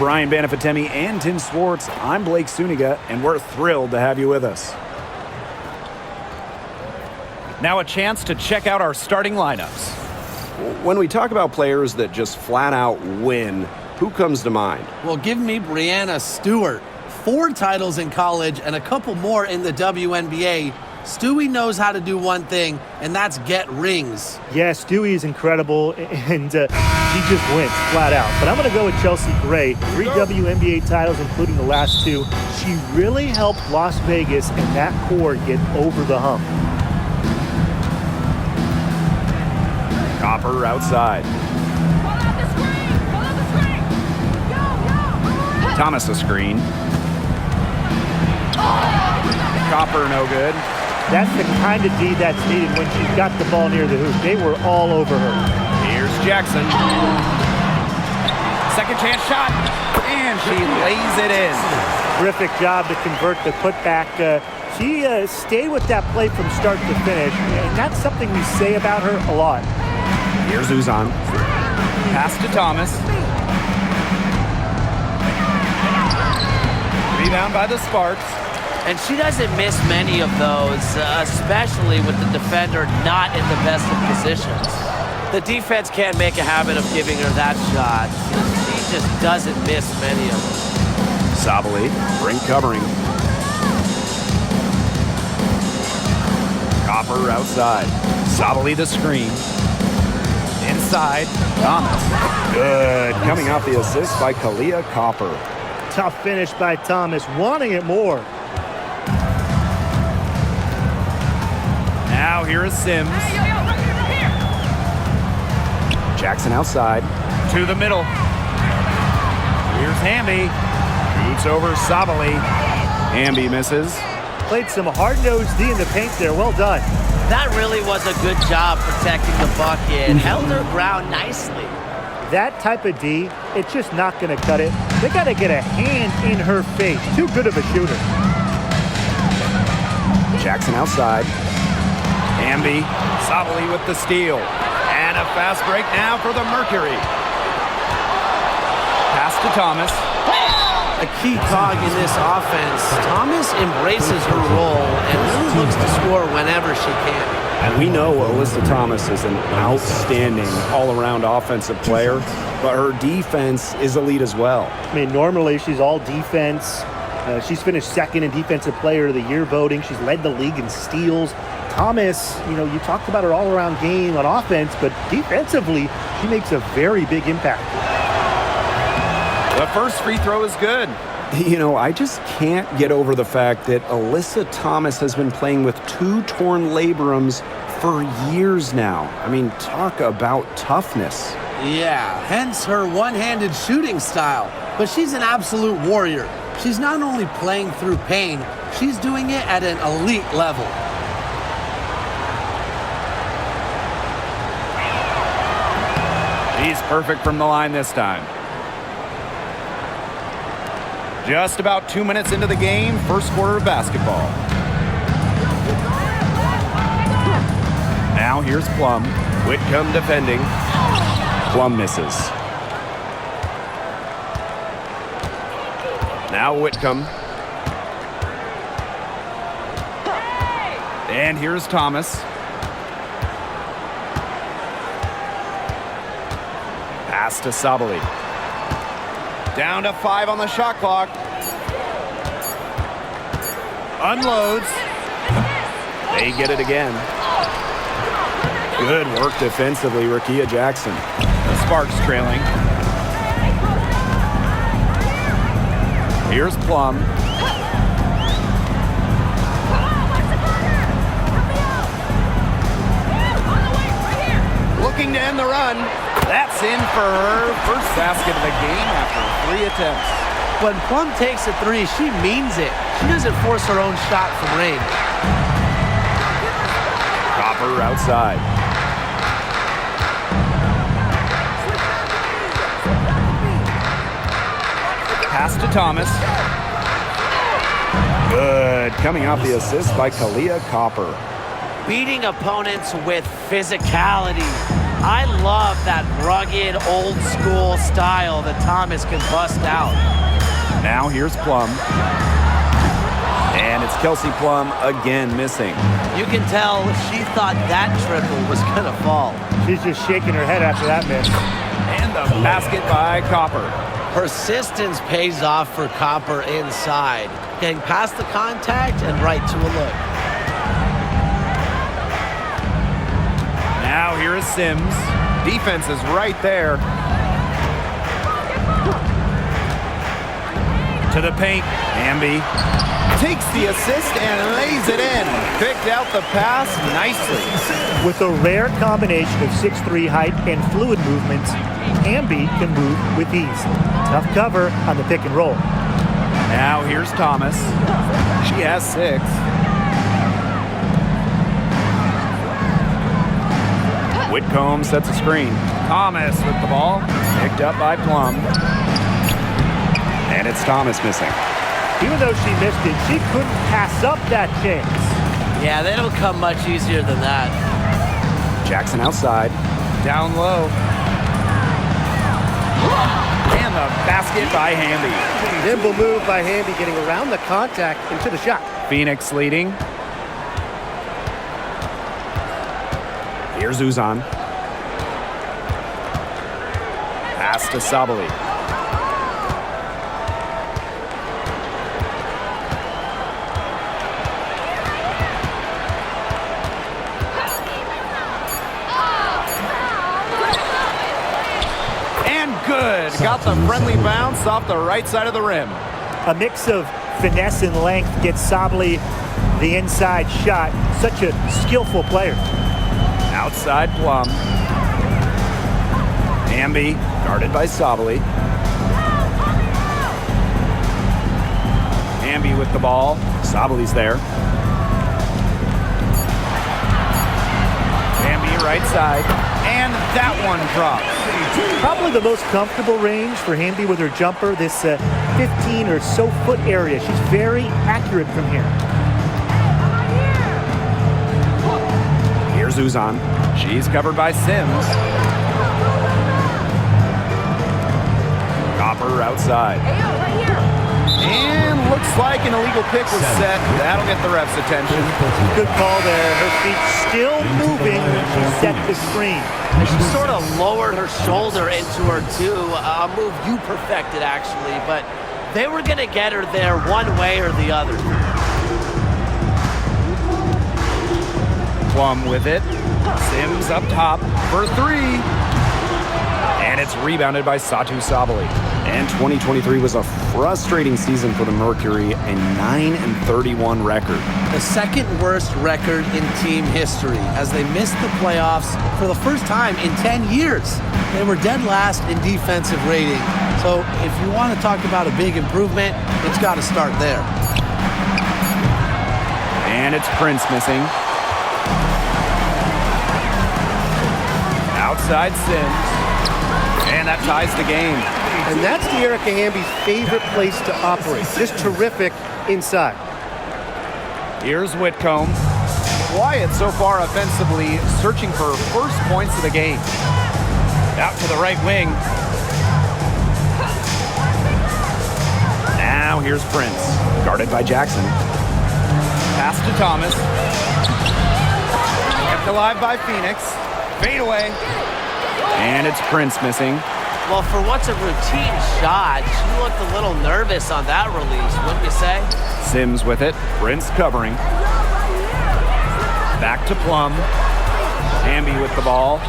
Brian Banafitemi and Tim Swartz, I'm Blake Suniga, and we're thrilled to have you with us. Now a chance to check out our starting lineups. When we talk about players that just flat out win, who comes to mind? Well, give me Breanna Stewart. 4 titles in college and a couple more in the WNBA. Stewie knows how to do one thing, and that's get rings. Yeah, Stewie is incredible, and she just wins flat out. But I'm going to go with Chelsea Gray. 3 WNBA titles, including the last 2. She really helped Las Vegas and that core get over the hump. Copper outside. Thomas a screen. Copper no good. That's the kind of D that's needed when she's got the ball near the hoop. They were all over her. Here's Jackson. Second chance shot, and she lays it in. Terrific job to convert the putback. She stayed with that play from start to finish, and that's something we say about her a lot. Here's Uzan. Pass to Thomas. Rebound by the Sparks. And she doesn't miss many of those, especially with the defender not in the best of positions. The defense can't make a habit of giving her that shot. She just doesn't miss many of them. Sabali, ring covering. Copper outside. Sabali the screen. Inside, Thomas. Good. Coming off the assist by Kalia Copper. Tough finish by Thomas, wanting it more. Now here is Sims. Jackson outside. To the middle. Here's Hamby. Shoots over Sabali. Hamby misses. Played some hard-nosed D in the paint there. Well done. That really was a good job protecting the bucket. Held her ground nicely. That type of D, it's just not going to cut it. They got to get a hand in her face. Too good of a shooter. Jackson outside. Hamby. Sabali with the steal. And a fast break now for the Mercury. Pass to Thomas. A key cog in this offense. Thomas embraces her role and really looks to score whenever she can. And we know Alyssa Thomas is an outstanding all-around offensive player, but her defense is elite as well. I mean, normally she's all defense. She's finished second in Defensive Player of the Year voting. She's led the league in steals. Thomas, you talked about her all-around game on offense, but defensively, she makes a very big impact. The first free throw is good. I just can't get over the fact that Alyssa Thomas has been playing with 2 torn labrums for years now. I mean, talk about toughness. Yeah, hence her one-handed shooting style. But she's an absolute warrior. She's not only playing through pain, she's doing it at an elite level. He's perfect from the line this time. Just about 2 minutes into the game, first quarter of basketball. Now here's Plum. Whitcomb defending. Plum misses. Now Whitcomb. And here's Thomas. Pass to Sabali. Down to 5 on the shot clock. Unloads. They get it again. Good work defensively, Rakia Jackson. The Sparks trailing. Here's Plum. Looking to end the run. That's in for her first basket of the game after 3 attempts. When Plum takes a 3, she means it. She doesn't force her own shot from range. Copper outside. Pass to Thomas. Good. Coming off the assist by Kalia Copper. Beating opponents with physicality. I love that rugged, old-school style that Thomas can bust out. Now here's Plum. And it's Kelsey Plum again missing. You can tell she thought that triple was going to fall. She's just shaking her head after that miss. And the basket by Copper. Persistence pays off for Copper inside. Getting past the contact and right to a look. Now here is Sims. Defense is right there. To the paint. Hamby takes the assist and lays it in. Picked out the pass nicely. With a rare combination of 6'3" height and fluid movements, Hamby can move with ease. Tough cover on the pick and roll. Now here's Thomas. She has 6. Whitcomb sets a screen. Thomas with the ball. Picked up by Plum. And it's Thomas missing. Even though she missed it, she couldn't pass up that chance. Yeah, they don't come much easier than that. Jackson outside. Down low. And the basket by Hamby. Nimble move by Hamby, getting around the contact into the shot. Phoenix leading. Here's Uzan. Pass to Sabali. Good. Got the friendly bounce off the right side of the rim. A mix of finesse and length gets Sabali the inside shot. Such a skillful player. Outside Plum. Hamby guarded by Sabali. Hamby with the ball. Sabali's there. Hamby right side. And that one drops. Probably the most comfortable range for Hamby with her jumper, this 15 or so foot area. She's very accurate from here. Here's Uzan. She's covered by Sims. Copper outside. And looks like an illegal pick was set. That'll get the ref's attention. Good call there. Her feet still moving when she set the screen. And she sort of lowered her shoulder into her too. A move you perfected, actually. But they were going to get her there one way or the other. Plum with it. Sims up top for 3. And it's rebounded by Satu Sabali. And 2023 was a frustrating season for the Mercury, a 9-31 record. The second worst record in team history as they missed the playoffs for the first time in 10 years. They were dead last in defensive rating. So if you want to talk about a big improvement, it's got to start there. And it's Prince missing. Outside Sims. And that ties the game. And that's De'Erica Hamby's favorite place to operate. Just terrific inside. Here's Whitcomb. Quiet so far offensively, searching for first points of the game. Out to the right wing. Now here's Prince. Guarded by Jackson. Pass to Thomas. Kept alive by Phoenix. Fade away. And it's Prince missing. Well, for what's a routine shot, she looked a little nervous on that release, wouldn't you say? Sims with it. Prince covering. Back to Plum. Hamby with the ball.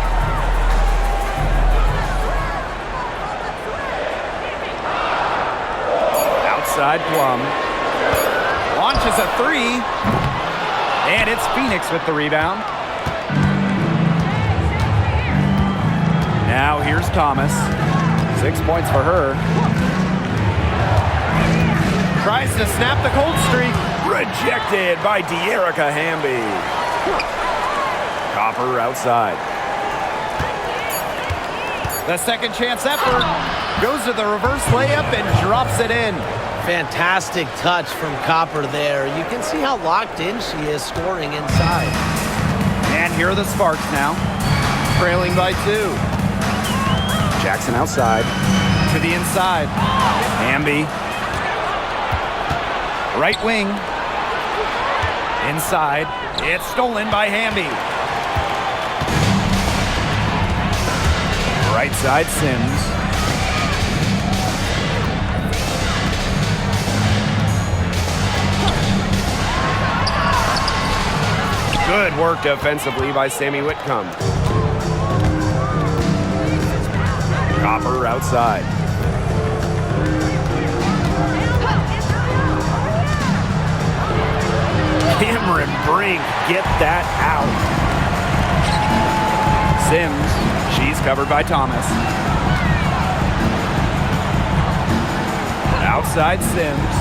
Outside Plum. Launches a 3. And it's Phoenix with the rebound. Now here's Thomas. 6 points for her. Tries to snap the cold streak. Rejected by De'Erica Hamby. Copper outside. The second chance effort goes to the reverse layup and drops it in. Fantastic touch from Copper there. You can see how locked in she is scoring inside. And here are the Sparks now. trailing by 2. Jackson outside. To the inside. Hamby. Right wing. Inside. It's stolen by Hamby. Right side, Sims. Good work defensively by Sammy Whitcomb. Copper outside. Cameron Brink, get that out. Sims, she's covered by Thomas. Outside Sims.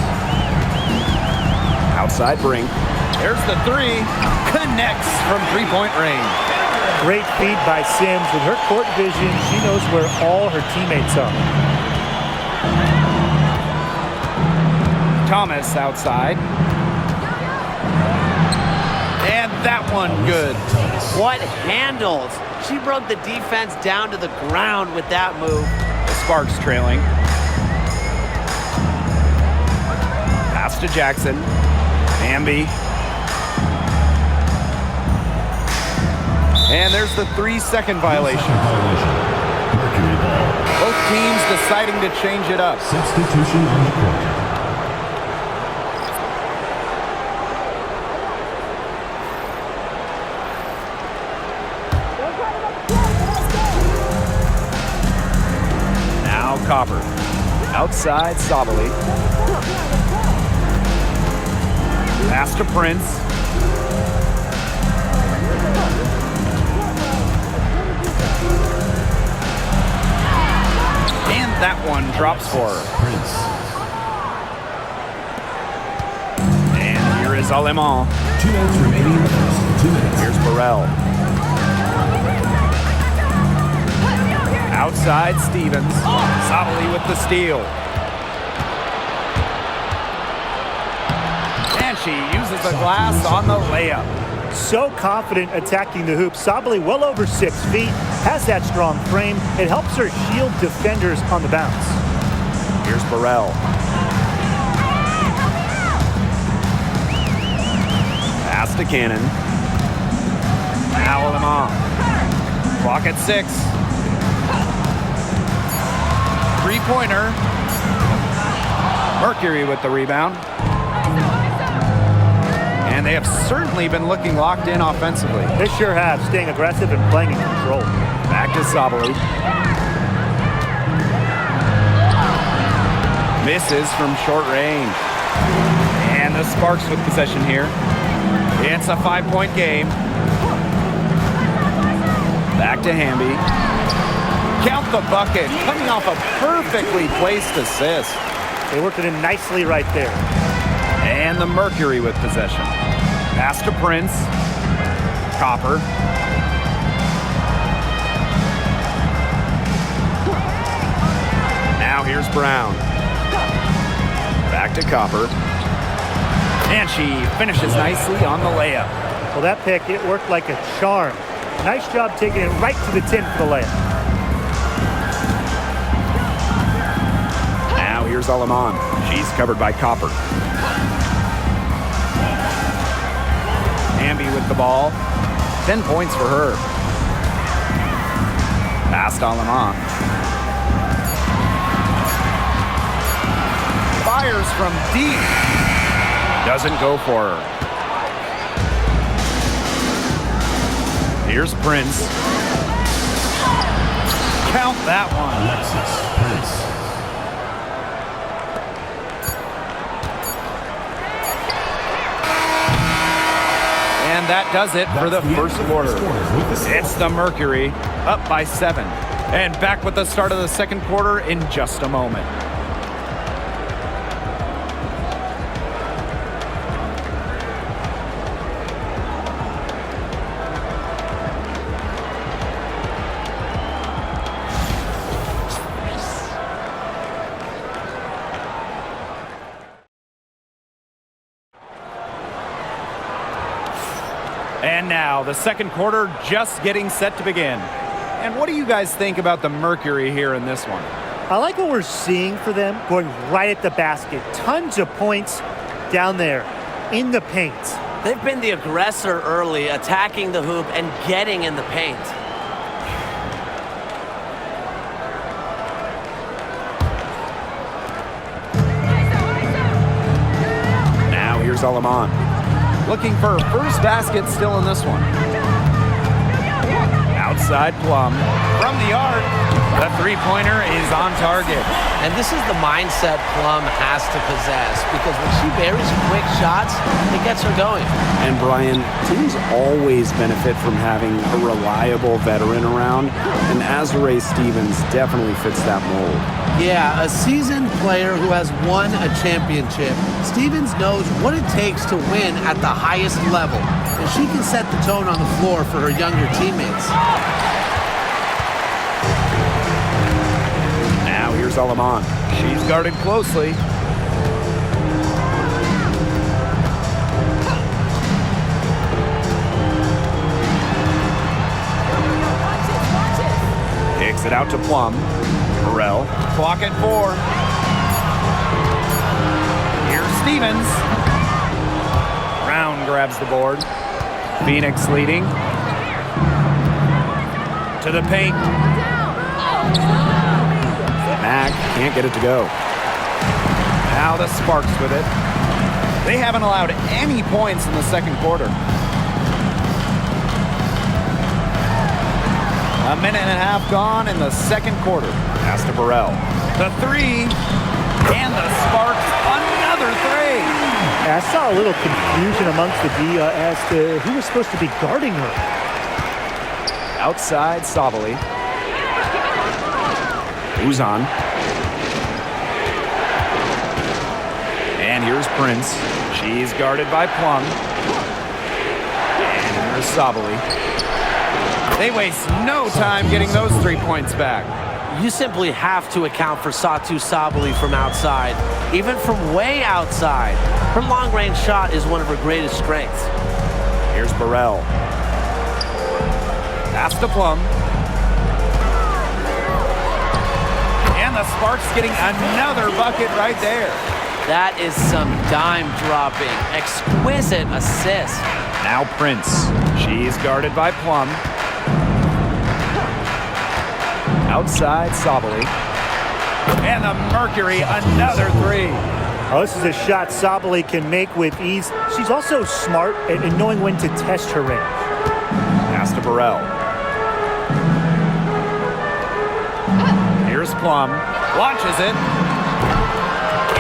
Outside Brink. There's the 3. Connects from three-point range. Great feed by Sims. With her court vision, she knows where all her teammates are. Thomas outside. And that one good. What handles? She broke the defense down to the ground with that move. The Sparks trailing. Pass to Jackson. Hamby. And there's the 3-second violation. Mercury ball. Both teams deciding to change it up. Substitution on the court. Now Copper. Outside Sabali. Pass to Prince. That one drops for her. Prince. And here is Alemán. 2 minutes remaining in the first. 2 minutes. Here's Burrell. Outside Stevens. Sabali with the steal. And she uses the glass on the layup. So confident attacking the hoop. Sabali well over 6 feet, has that strong frame. It helps her shield defenders on the bounce. Here's Burrell. Pass to Cannon. Now Alemán. Clock at 6. Three-pointer. Mercury with the rebound. And they have certainly been looking locked in offensively. They sure have, staying aggressive and playing in control. Back to Sabali. Misses from short range. And the Sparks with possession here. It's a 5-point game. Back to Hamby. Count the bucket, coming off a perfectly placed assist. They worked it in nicely right there. And the Mercury with possession. Pass to Prince. Copper. Now here's Brown. Back to Copper. And she finishes nicely on the layup. Well, that pick, it worked like a charm. Nice job taking it right to the 10 for the layup. Now here's Alemán. She's covered by Copper. Hamby with the ball. 10 points for her. Past Alemán. Fires from deep. Doesn't go for her. Here's Prince. Count that one. Alexis Prince. And that does it for the first quarter. It's the Mercury up by 7. And back with the start of the second quarter in just a moment. And now, the second quarter just getting set to begin. And what do you guys think about the Mercury here in this one? I like what we're seeing for them, going right at the basket. Tons of points down there in the paint. They've been the aggressor early, attacking the hoop and getting in the paint. Now here's Alaman. Looking for a first basket still in this one. Outside Plum. From the arc, the three-pointer is on target. And this is the mindset Plum has to possess, because when she buries quick shots, it gets her going. And Brian, teams always benefit from having a reliable veteran around, and Azurá Stevens definitely fits that mold. Yeah, a seasoned player who has won a championship. Stevens knows what it takes to win at the highest level, and she can set the tone on the floor for her younger teammates. Now here's Alaman. She's guarded closely. Kicks it out to Plum. Burrell. Clock at 4. Here's Stevens. Brown grabs the board. Phoenix leading. To the paint. Mack can't get it to go. Now the Sparks with it. They haven't allowed any points in the second quarter. A minute and a half gone in the second quarter. Pass to Burrell. The three. And the Sparks, another three. I saw a little confusion amongst the D as to who was supposed to be guarding her. Outside Sabali. Uzan. And here's Prince. She's guarded by Plum. And here's Sabali. They waste no time getting those 3 points back. You simply have to account for Satou Sabali from outside, even from way outside. Her long-range shot is one of her greatest strengths. Here's Burrell. Pass to Plum. And the Sparks getting another bucket right there. That is some dime-dropping, exquisite assist. Now Prince. She's guarded by Plum. Outside Sabali. And the Mercury, another three. Oh, this is a shot Sabali can make with ease. She's also smart at knowing when to test her range. Pass to Burrell. Here's Plum. Launches it.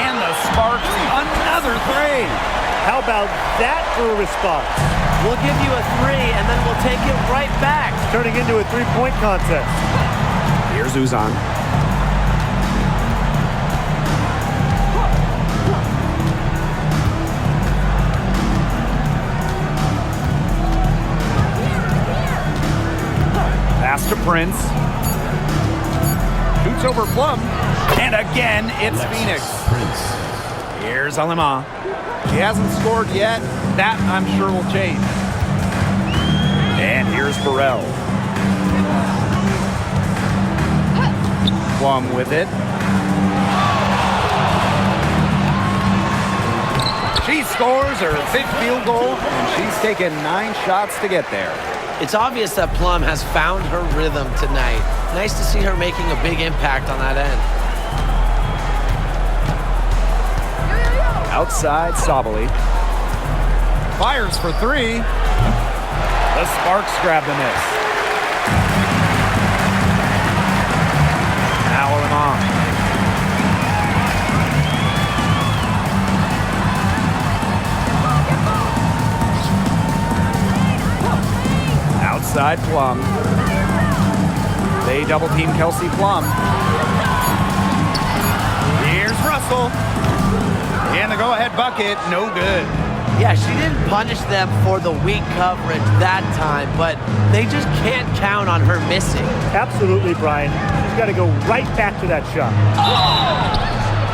And the Sparks, another three. How about that for a response? We'll give you a three, and then we'll take it right back. Turning into a three-point contest. Here's Uzan. Pass to Prince. Shoots over Plum. And again, it's Phoenix. Prince. Here's Alima. She hasn't scored yet. That, I'm sure, will change. And here's Burrell. Plum with it. She scores her fifth field goal, and she's taken 9 shots to get there. It's obvious that Plum has found her rhythm tonight. Nice to see her making a big impact on that end. Outside Sabali. Fires for 3. The Sparks grab the miss. Now Alima. Outside Plum. They double team Kelsey Plum. Here's Russell. And the go-ahead bucket, no good. Yeah, she didn't punish them for the weak coverage that time, but they just can't count on her missing. Absolutely, Brian. She's got to go right back to that shot.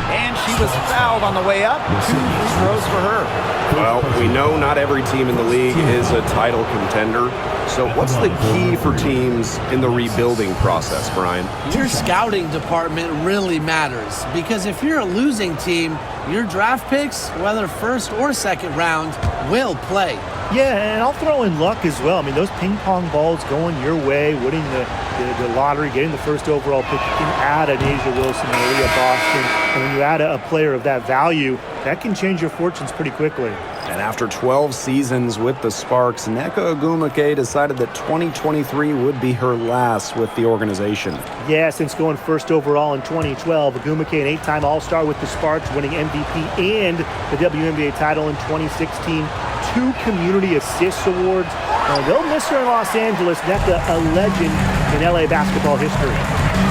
And she was fouled on the way up. 2 free throws for her. Well, we know not every team in the league is a title contender. So what's the key for teams in the rebuilding process, Brian? Your scouting department really matters because if you're a losing team, your draft picks, whether first or second round, will play. Yeah, and I'll throw in luck as well. I mean, those ping pong balls going your way, winning the lottery, getting the first overall pick, you can add an Asia Wilson, Maria Boston, and when you add a player of that value, that can change your fortunes pretty quickly. And after 12 seasons with the Sparks, Nneka Ogwumike decided that 2023 would be her last with the organization. Yeah, since going first overall in 2012, Ogwumike, an 8-time All-Star with the Sparks, winning MVP and the WNBA title in 2016, 2 community assists awards. They'll miss her in Los Angeles. Nneka, a legend in LA basketball history.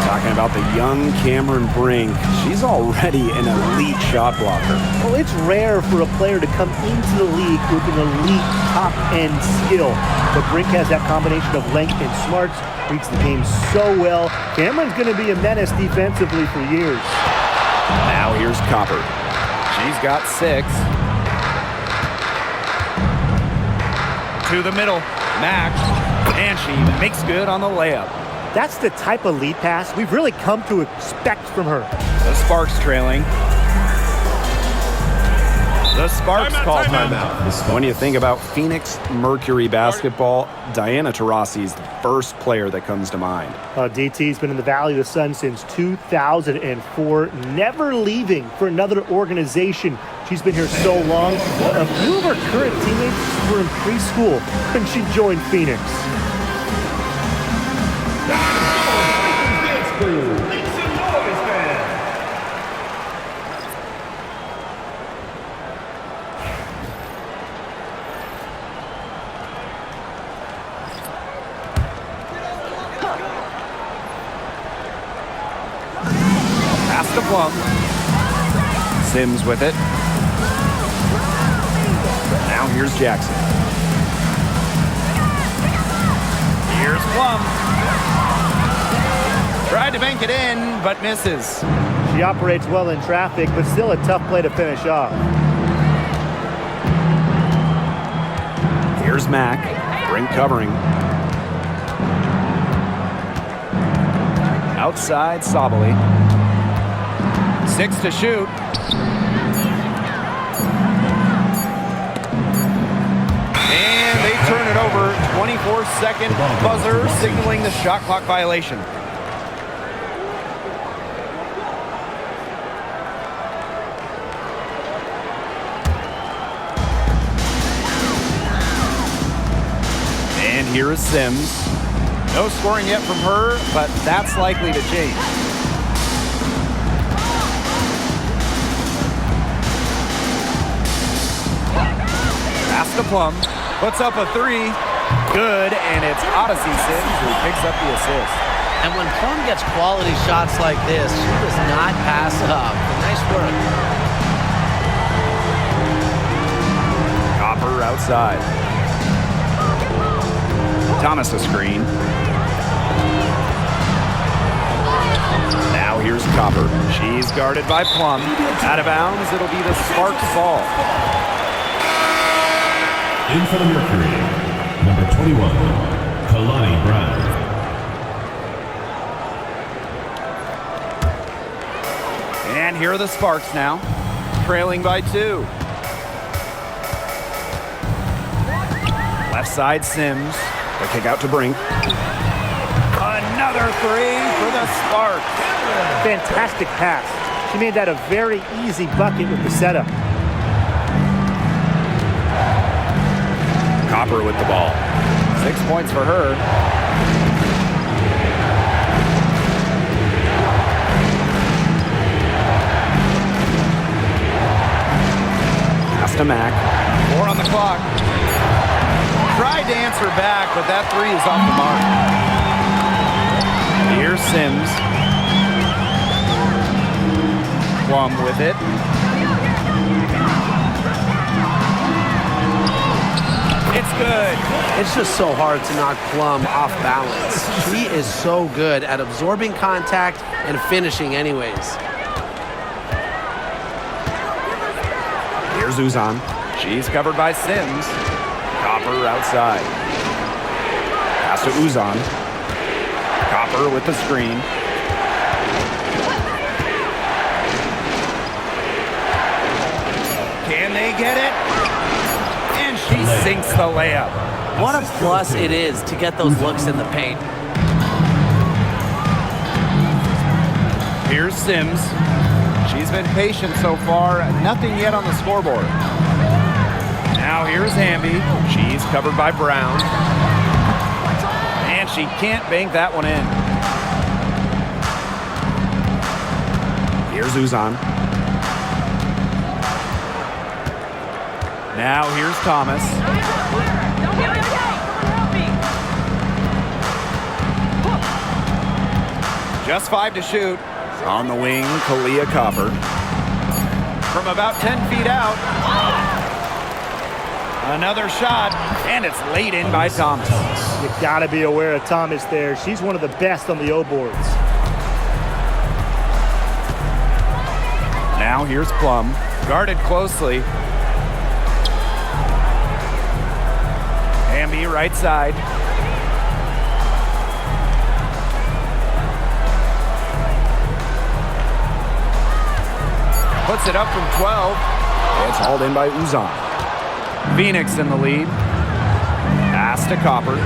Talking about the young Cameron Brink, she's already an elite shot blocker. Well, it's rare for a player to come into the league with an elite top-end skill. But Brink has that combination of length and smarts, reads the game so well. Cameron's going to be a menace defensively for years. Now here's Copper. She's got 6. To the middle, Mac, and she makes good on the layup. That's the type of lead pass we've really come to expect from her. The Sparks trailing. The Sparks call timeout. When you think about Phoenix Mercury basketball, Diana Taurasi's the first player that comes to mind. DT's been in the Valley of the Sun since 2004, never leaving for another organization. She's been here so long. A few of her current teammates were in preschool when she joined Phoenix. Pass to Plum. Sims with it. Now here's Jackson. Here's Plum. Tried to bank it in, but misses. She operates well in traffic, but still a tough play to finish off. Here's Mac. Brink covering. Outside, Sabali. 6 to shoot. And they turn it over. 24-second buzzer signaling the shot clock violation. And here is Sims. No scoring yet from her, but that's likely to change. Pass to Plum. Puts up a 3. Good, and it's Odyssey Sims who picks up the assist. And when Plum gets quality shots like this, she does not pass up. Nice work. Copper outside. Thomas a screen. Now here's Copper. She's guarded by Plum. Out of bounds, it'll be the Sparks ball. In for the Mercury, number 21, Kalani Brown. And here are the Sparks now, trailing by 2. Left side, Sims. The kick out to Brink. Another 3 for the Sparks. Fantastic pass. She made that a very easy bucket with the setup. Copper with the ball. 6 points for her. Pass to Mac. 4 on the clock. Tried to answer back, but that 3 is off the mark. Here's Sims. Plum with it. It's good. It's just so hard to knock Plum off balance. She is so good at absorbing contact and finishing anyways. Here's Uzan. She's covered by Sims. Copper outside. Pass to Uzan. Copper with the screen. Can they get it? And she sinks the layup. What a plus it is to get those looks in the paint. Here's Sims. She's been patient so far. Nothing yet on the scoreboard. Now here's Hamby. She's covered by Brown. And she can't bank that one in. Here's Uzan. Now here's Thomas. Just 5 to shoot. On the wing, Kalia Copper. From about 10 feet out. Another shot, and it's laid in by Thomas. You got to be aware of Thomas there. She's one of the best on the O boards. Now here's Plum, guarded closely. Hamby right side. Puts it up from 12. It's hauled in by Uzan. Phoenix in the lead. Pass to Copper.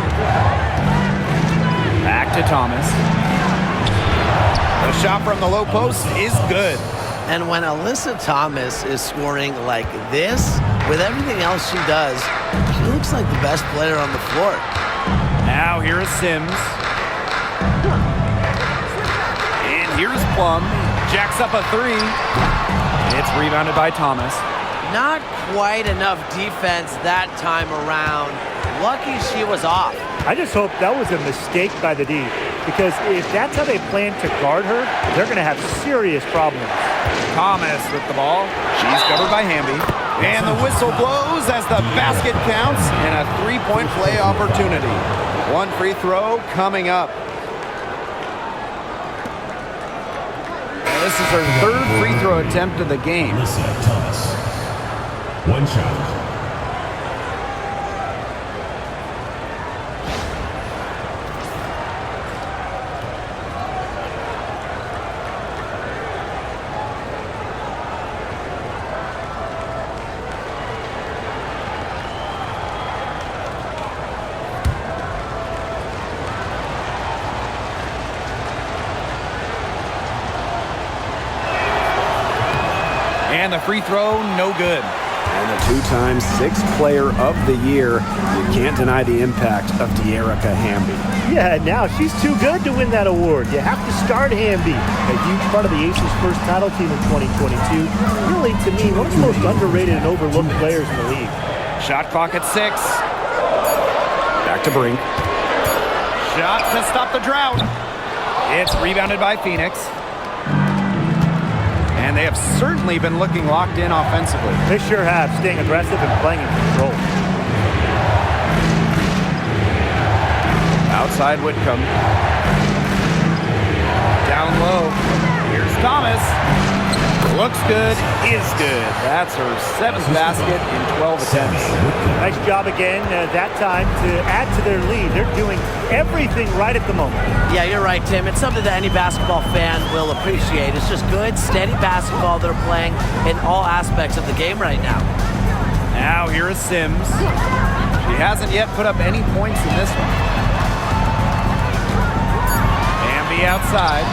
Back to Thomas. The shot from the low post is good. And when Alyssa Thomas is scoring like this, with everything else she does, she looks like the best player on the floor. Now here is Sims. And here's Plum. Jacks up a 3. It's rebounded by Thomas. Not quite enough defense that time around. Lucky she was off. I just hope that was a mistake by the D, because if that's how they plan to guard her, they're going to have serious problems. Thomas with the ball. She's covered by Hamby. And the whistle blows as the basket counts and a 3-point play opportunity. One free throw coming up. And this is her 3rd free throw attempt of the game. Alyssa Thomas. One shot. And the free throw, no good. And the 2-time 6th player of the year. You can't deny the impact of De'Erica Hamby. Yeah, now she's too good to win that award. You have to start Hamby, a huge part of the Aces' first title team in 2022. Really, to me, one of the most underrated and overlooked players in the league. Shot clock at 6. Back to Brink. Shot to stop the drought. It's rebounded by Phoenix. And they have certainly been looking locked in offensively. They sure have, staying aggressive and playing in control. Outside Whitcomb. Down low. Here's Thomas. Looks good, is good. That's her 7th basket in 12 attempts. Nice job again that time to add to their lead. They're doing everything right at the moment. Yeah, you're right, Tim. It's something that any basketball fan will appreciate. It's just good, steady basketball they're playing in all aspects of the game right now. Now here is Sims. She hasn't yet put up any points in this one. Hamby outside.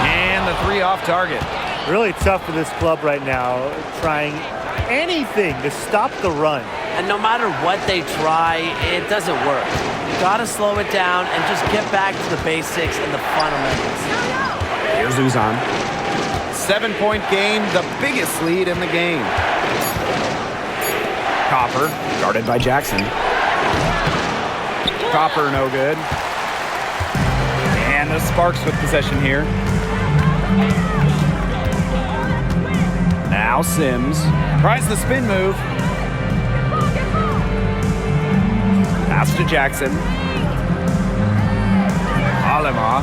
And the 3 off target. Really tough for this club right now, trying anything to stop the run. And no matter what they try, it doesn't work. You gotta slow it down and just get back to the basics and the fundamentals. Here's Uzan. 7-point game, the biggest lead in the game. Copper, guarded by Jackson. Copper no good. And the Sparks with possession here. Now Sims tries the spin move. Pass to Jackson. Alema.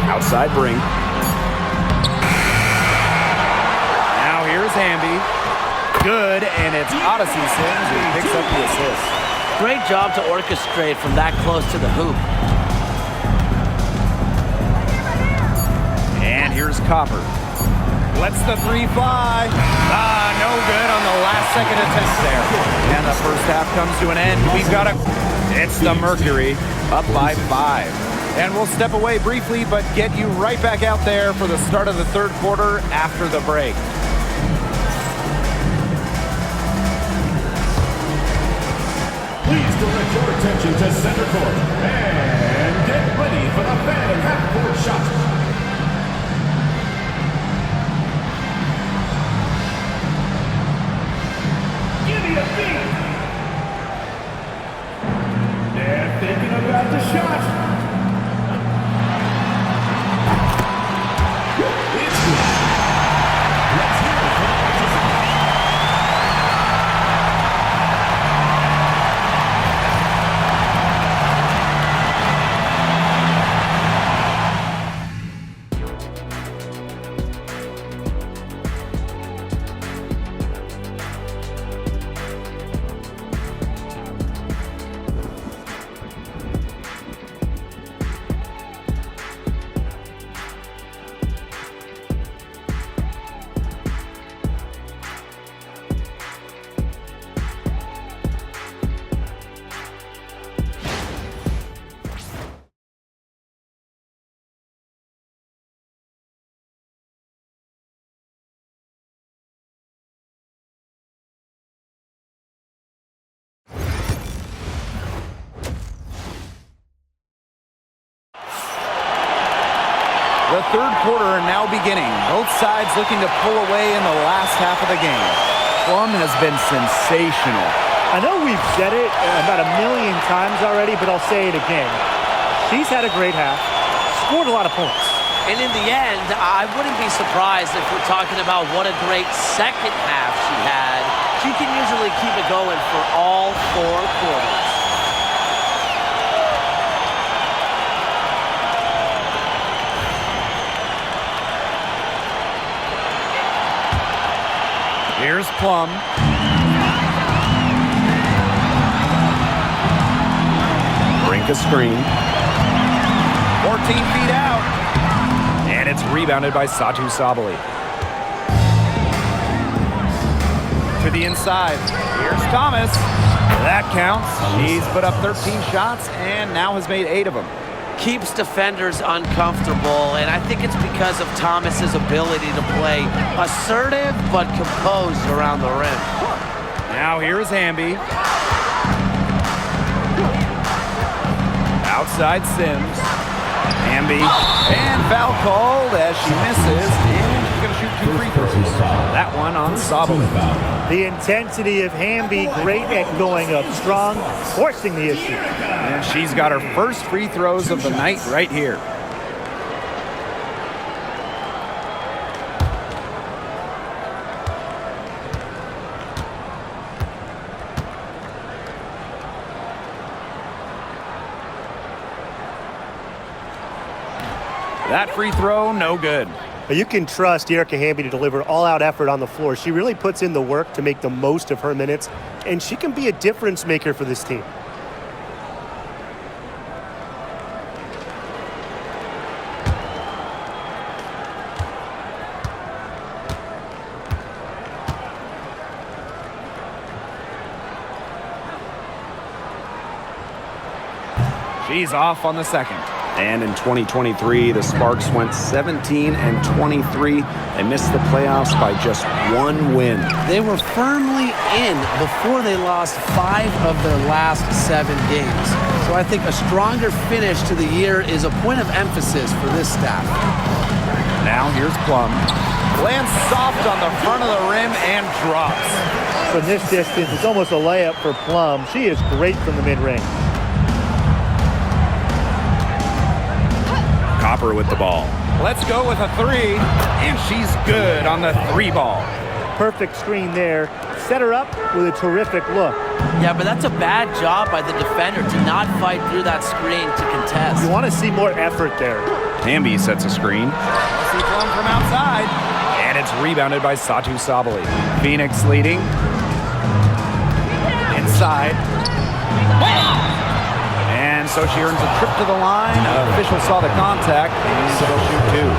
Outside Brink. Hamby. Good, and it's Odyssey Sims who picks up the assist. Great job to orchestrate from that close to the hoop. And here's Copper. Lets the three fly. No good on the last second attempt there. And the first half comes to an end. It's the Mercury, up by 5. And we'll step away briefly, but get you right back out there for the start of the third quarter after the break. Please direct your attention to center court and get ready for the fan half-court shot. Give me a beat. They're thinking about the shot. It's good. Let's hear it from the The third quarter now beginning. Both sides looking to pull away in the last half of the game. Plum has been sensational. I know we've said it about a million times already, but I'll say it again. She's had a great half, scored a lot of points. And in the end, I wouldn't be surprised if we're talking about what a great second half she had. She can usually keep it going for all 4 quarters. Here's Plum. Brink a screen. 14 feet out. And it's rebounded by Satu Sabali. To the inside. Here's Thomas. That counts. She's put up 13 shots and now has made 8 of them. Keeps defenders uncomfortable, and I think it's because of Thomas's ability to play assertive but composed around the rim. Now here's Hamby. Outside Sims. Hamby. And foul called as she misses. And she's going to shoot 2 free throws. That one on Sabali. The intensity of Hamby, great at going up strong, forcing the issue. And she's got her first free throws of the night right here. That free throw, no good. But you can trust Erica Hamby to deliver all-out effort on the floor. She really puts in the work to make the most of her minutes, and she can be a difference maker for this team. She's off on the second. And in 2023, the Sparks went 17-23. They missed the playoffs by just 1 win. They were firmly in before they lost 5 of their last 7 games. So I think a stronger finish to the year is a point of emphasis for this staff. Now here's Plum. Lands soft on the front of the rim and drops. From this distance, it's almost a layup for Plum. She is great from the mid-range. Copper with the ball. Let's go with a 3, and she's good on the 3 ball. Perfect screen there. Set her up with a terrific look. Yeah, but that's a bad job by the defender to not fight through that screen to contest. You want to see more effort there. Hamby sets a screen. See Plum from outside, and it's rebounded by Satu Sabali. Phoenix leading. Inside. And so she earns a trip to the line. Official saw the contact, and she'll shoot two.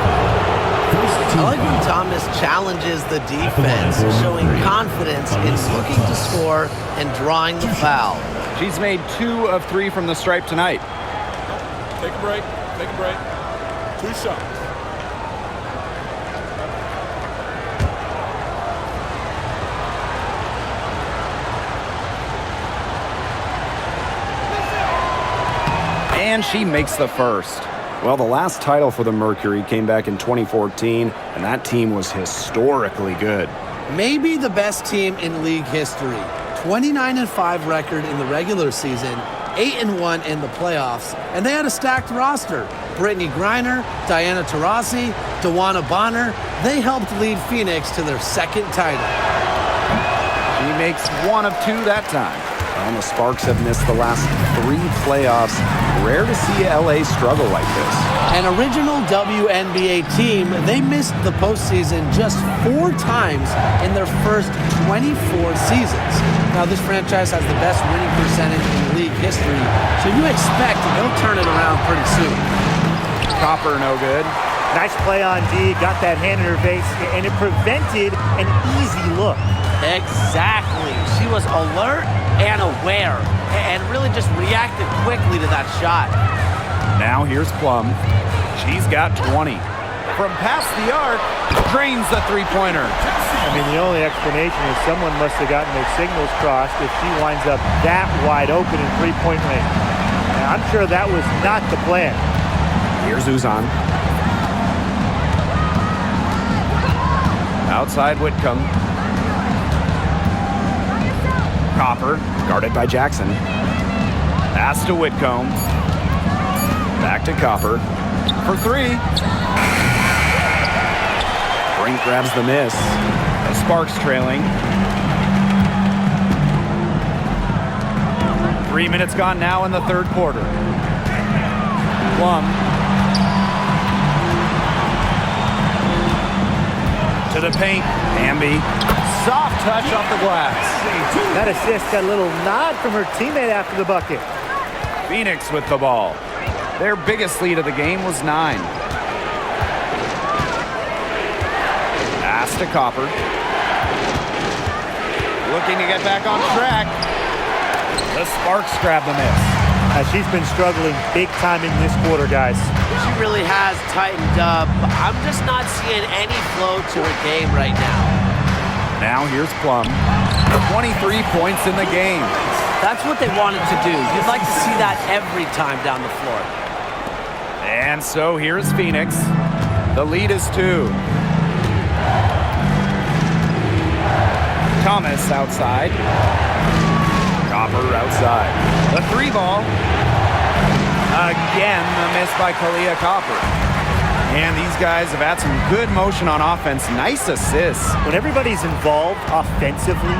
I like when Thomas challenges the defense, showing confidence in looking to score and drawing the foul. She's made 2 of 3 from the stripe tonight. Take a break. Take a break. 2 shots. And she makes the first. Well, the last title for the Mercury came back in 2014, and that team was historically good. Maybe the best team in league history. 29-5 record in the regular season, 8-1 in the playoffs, and they had a stacked roster. Brittany Griner, Diana Taurasi, Dawana Bonner, they helped lead Phoenix to their second title. She makes 1 of 2 that time. And the Sparks have missed the last 3 playoffs. Rare to see LA struggle like this. An original WNBA team, they missed the postseason just 4 times in their first 24 seasons. Now, this franchise has the best winning percentage in league history, so you expect they'll turn it around pretty soon. Copper no good. Nice play on D, got that hand in her face, and it prevented an easy look. Exactly. She was alert and aware and really just reacted quickly to that shot. Now here's Plum. She's got 20. From past the arc, drains the three-pointer. I mean, the only explanation is someone must have gotten their signals crossed if she winds up that wide open in three-point range. Now, I'm sure that was not the plan. Here's Uzan. Outside Whitcomb. Copper, Guarded by Jackson. pass to Whitcomb. Back to Copper for 3. Brink grabs the miss. The Sparks trailing. 3 minutes gone now in the third quarter. Plum. To the paint. Bambi. Soft touch off the glass. That assist got a little nod from her teammate after the bucket. Phoenix with the ball. Their biggest lead of the game was 9. Pass to Copper. Looking to get back on track. The Sparks grab the miss. She's been struggling big time in this quarter, guys. She really has tightened up. I'm just not seeing any flow to her game right now. Now here's Plum. 23 points in the game. That's what they wanted to do. You'd like to see that every time down the floor. And so here's Phoenix. The lead is 2. Thomas outside. Copper outside. The 3 ball. Again, the miss by Kalia Copper. And these guys have had some good motion on offense. Nice assists. When everybody's involved offensively,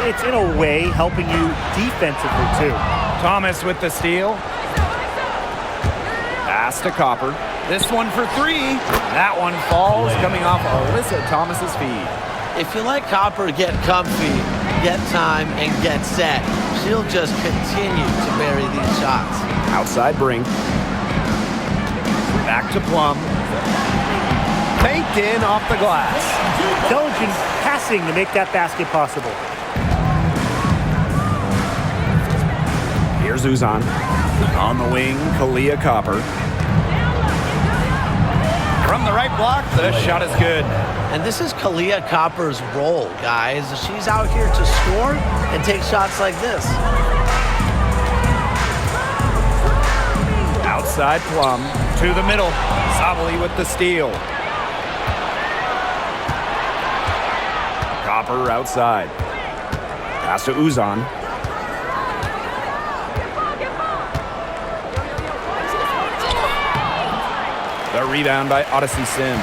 it's in a way helping you defensively too. Thomas with the steal. Pass to Copper. This one for 3. That one falls, coming off Alyssa Thomas's feed. If you let Copper get comfy, get time, and get set, she'll just continue to bury these shots. Outside Brink. Back to Plum. Banked in off the glass. Intelligent passing to make that basket possible. Here's Uzan. On the wing, Kalia Copper. From the right block, the shot is good. And this is Kalia Copper's role, guys. She's out here to score and take shots like this. Outside Plum to the middle. Sabali with the steal. Copper outside. Pass to Uzan. The rebound by Odyssey Sims.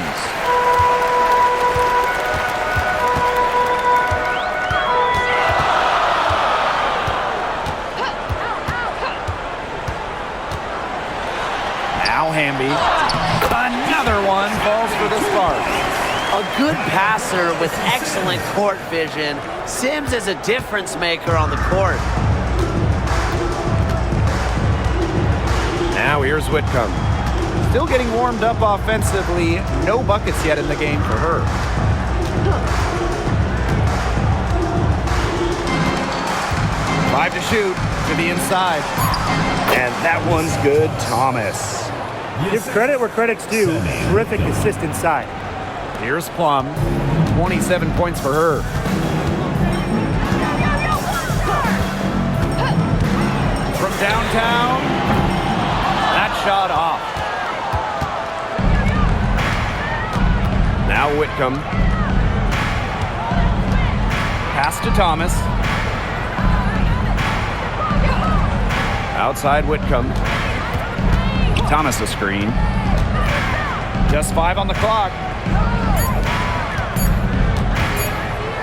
Now Hamby. Another one falls for the Sparks. A good passer with excellent court vision. Sims is a difference maker on the court. Now here's Whitcomb. Still getting warmed up offensively. No buckets yet in the game for her. Five to shoot to the inside. And that one's good, Thomas. Give credit where credit's due. Terrific assist inside. Here's Plum. 27 points for her. From downtown. That shot off. Now Whitcomb. Pass to Thomas. Outside Whitcomb. Thomas a screen. Just 5 on the clock.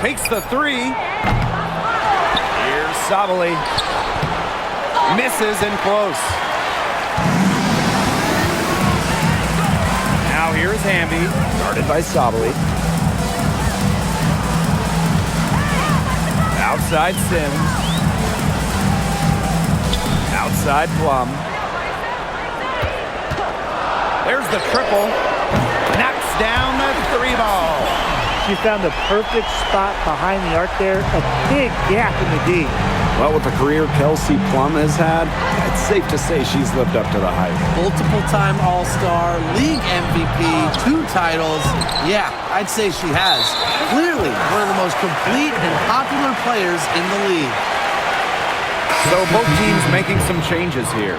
Takes the 3. Here's Sabali. Misses and close. Now here's Hamby. Guarded by Sabali. Outside Sims. Outside Plum. There's the triple. Knocks down the 3 ball. She found the perfect spot behind the arc there. A big gap in the D. Well, with the career Kelsey Plum has had, it's safe to say she's lived up to the hype. Multiple-time All-Star, league MVP, 2 titles. Yeah, I'd say she has. Clearly, one of the most complete and popular players in the league. So both teams making some changes here.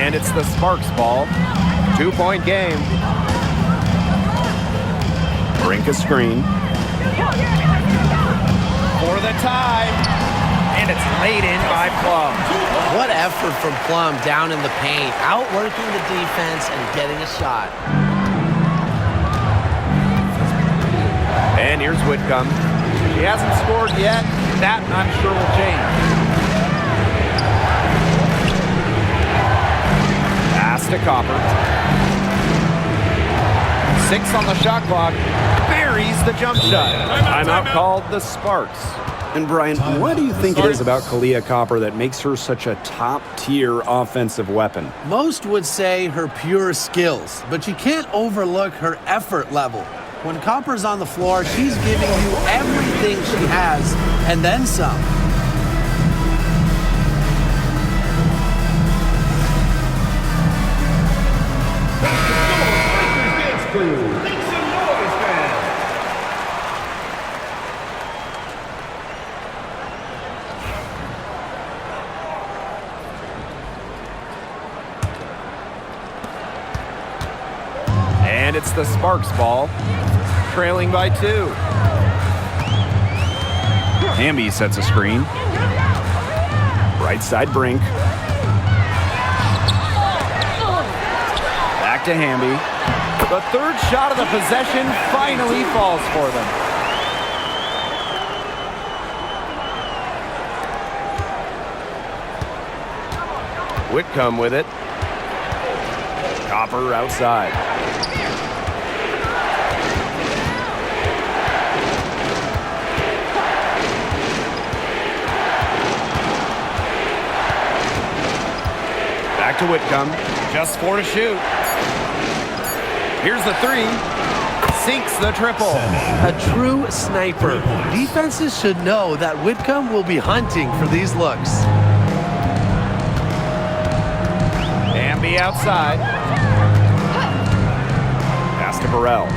And it's the Sparks ball. 2-point game. Brink a screen. For the tie. And it's laid in by Plum. What effort from Plum down in the paint, outworking the defense and getting a shot. And here's Whitcomb. She hasn't scored yet. That, I'm sure, will change. Pass to Copper. 6 on the shot clock. Buries the jump shot. Timeout called the Sparks. And Brian, what do you think it is about Kalia Copper that makes her such a top-tier offensive weapon? Most would say her pure skills, but you can't overlook her effort level. When Copper's on the floor, she's giving you everything she has, and then some. And it's the Sparks ball, trailing by 2. Hamby sets a screen. Right side Brink. Back to Hamby. The 3rd shot of the possession finally falls for them. Whitcomb with it. Copper outside. Back to Whitcomb. Just 4 to shoot. Here's the 3. Sinks the triple. A true sniper. Defenses should know that Whitcomb will be hunting for these looks. Hamby outside. Pass to Burrell.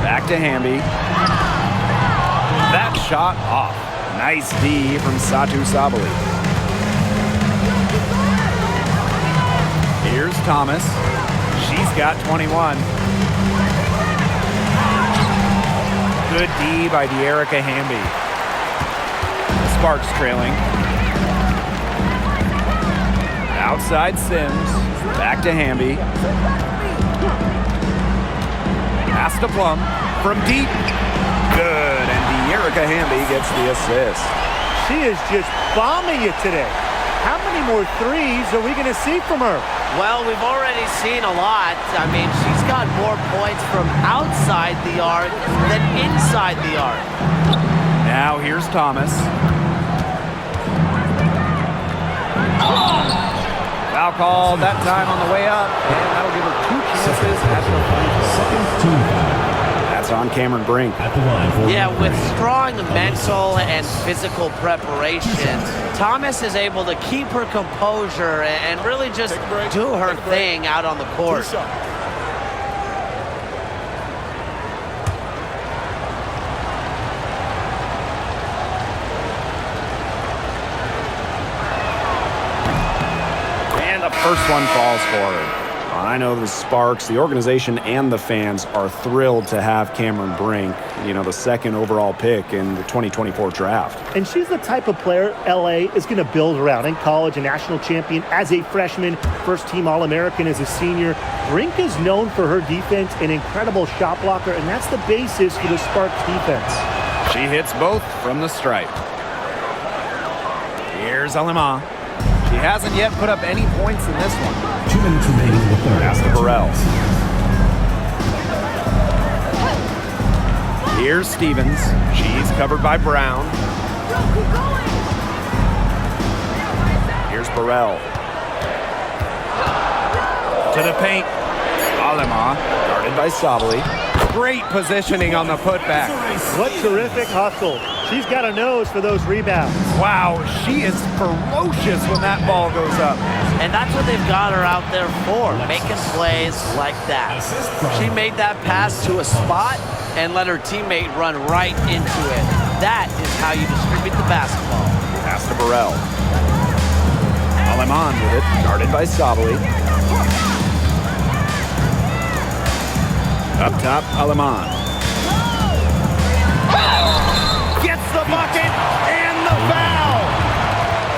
Back to Hamby. That shot off. Nice D from Satu Sabali. Here's Thomas. She's got 21. Good D by De'Erica Hamby. The Sparks trailing. Outside Sims. Back to Hamby. Pass to Plum. From deep. Good. And Erica Hamby gets the assist. She is just bombing it today. How many more threes are we going to see from her? Well, we've already seen a lot. I mean, she's got more points from outside the arc than inside the arc. Now here's Thomas. Foul call that time on the way up, and that'll give her 2 chances at the final. That's on Cameron Brink. At the line for Yeah, with strong mental and physical preparation, Thomas is able to keep her composure and really just do her thing out on the court. And the first one falls for her. I know the Sparks, the organization, and the fans are thrilled to have Cameron Brink, you know, the 2nd overall pick in the 2024 draft. And she's the type of player LA is going to build around. In college, a national champion as a freshman, first-team All-American as a senior. Brink is known for her defense, an incredible shot blocker, and that's the basis for the Sparks defense. She hits both from the stripe. Here's Alema. She hasn't yet put up any points in this one. 2 minutes remaining in the third. Pass to Burrell. Here's Stevens. She's covered by Brown. Here's Burrell. To the paint. Alema. Guarded by Sabali. Great positioning on the putback. What terrific hustle. She's got a nose for those rebounds. Wow, she is ferocious when that ball goes up. And that's what they've got her out there for, making plays like that. She made that pass to a spot and let her teammate run right into it. That is how you distribute the basketball. Pass to Burrell. Aleman with it. Guarded by Sabali. Up top, Aleman. Gets the bucket and the foul.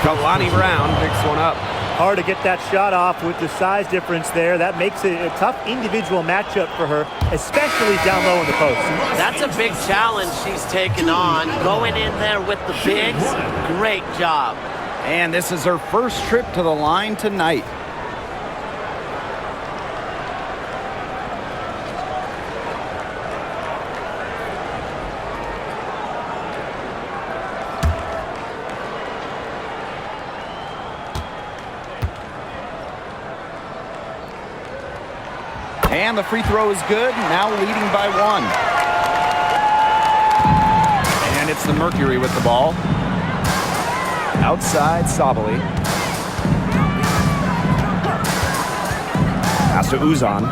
Kalani Brown picks one up. Hard to get that shot off with the size difference there. That makes it a tough individual matchup for her, especially down low in the post. That's a big challenge she's taken on. Going in there with the bigs, great job. And this is her first trip to the line tonight. And the free throw is good, now leading by 1. And it's the Mercury with the ball. Outside, Sabali. Pass to Uzan.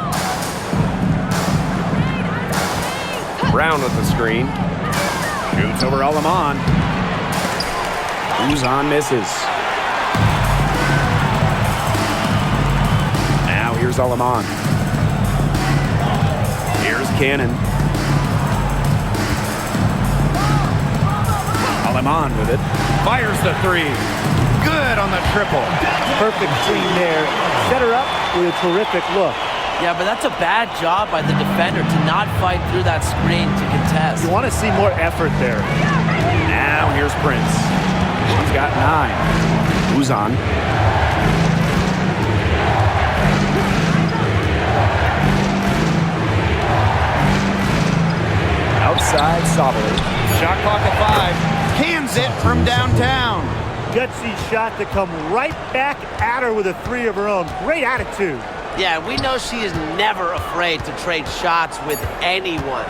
Brown with the screen. Shoots over Aleman. Uzan misses. Now here's Aleman. Here's Cannon. Aleman with it. Fires the 3. Good on the triple. Perfect screen there. Set her up with a terrific look. Yeah, but that's a bad job by the defender to not fight through that screen to contest. You want to see more effort there. Now here's Prince. She's got 9. Uzan. Outside, Sabali. Shot clock at 5. Cans it from downtown. Gutsy shot to come right back at her with a 3 of her own. Great attitude. Yeah, we know she is never afraid to trade shots with anyone.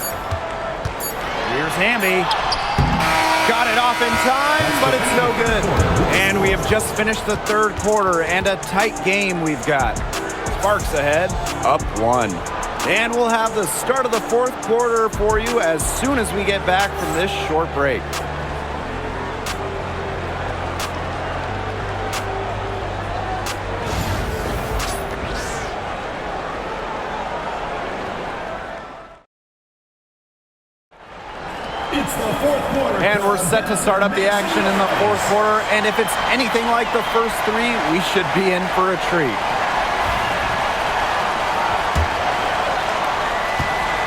Here's Hamby. Got it off in time, but it's no good. And we have just finished the 3rd quarter, and a tight game we've got. Sparks ahead, up 1. And we'll have the start of the 4th quarter for you as soon as we get back from this short break. It's the 4th quarter. And we're set to start up the action in the 4th quarter. And if it's anything like the first 3, we should be in for a treat.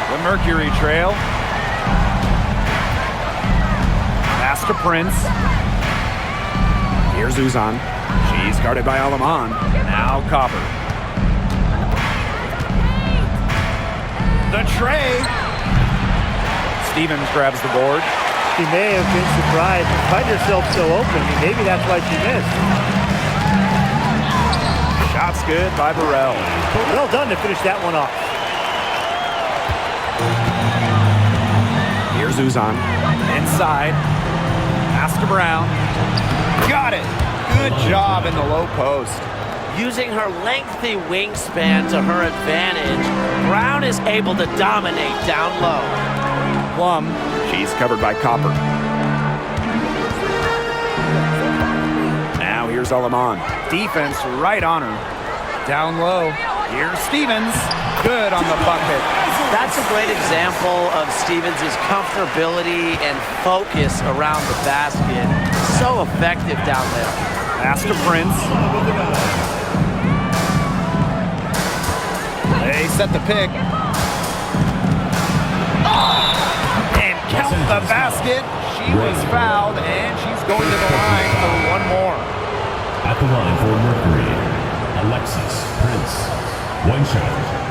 The Mercury trail. Pass to Prince. Here's Uzan. She's guarded by Alaman. Now Copper. The tray. Stevens grabs the board. She may have been surprised to find herself so open. Maybe that's why she missed. Shot's good by Burrell. Well done to finish that one off. Here's Uzan. Inside. Pass to Brown. Got it. Good job in the low post. Using her lengthy wingspan to her advantage, Brown is able to dominate down low. Plum. She's covered by Copper. Now here's Alaman. Defense right on her. Down low. Here's Stevens. Good on the bucket. That's a great example of Stevens' comfortability and focus around the basket. So effective down there. Pass to Prince. They set the pick. And count the basket. She was fouled, and she's going to the line for one more. At the line for Mercury, Alexis Prince. One shot.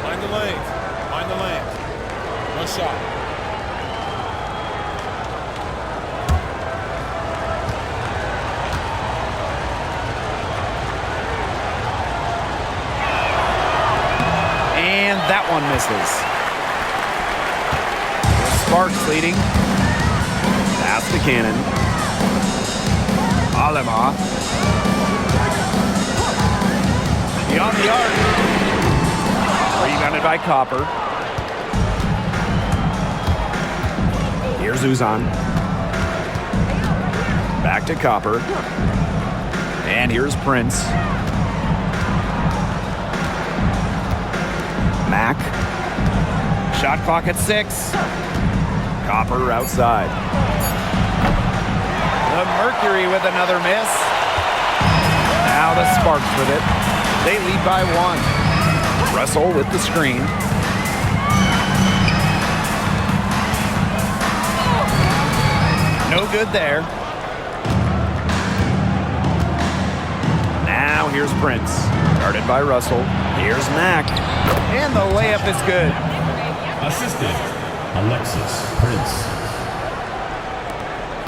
Find the lanes. Find the lanes. One shot. And that one misses. Sparks leading. Pass to Cannon. Alema. Beyond the arc. Rebounded by Copper. Here's Uzan. Back to Copper. And here's Prince. Mack. Shot clock at 6. Copper outside. The Mercury with another miss. Now the Sparks with it. They lead by 1. Russell with the screen. No good there. Now here's Prince. Guarded by Russell. Here's Mack. And the layup is good. Assistant, Alexis Prince.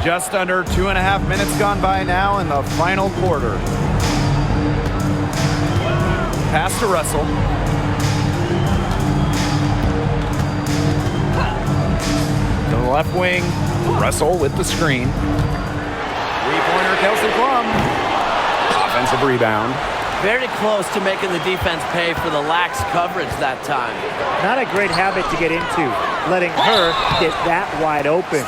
Just under 2.5 minutes gone by now in the final quarter. Pass to Russell. To the left wing. Russell with the screen. Three-pointer, Kelsey Plum. Offensive rebound. Very close to making the defense pay for the lax coverage that time. Not a great habit to get into, letting her get that wide open.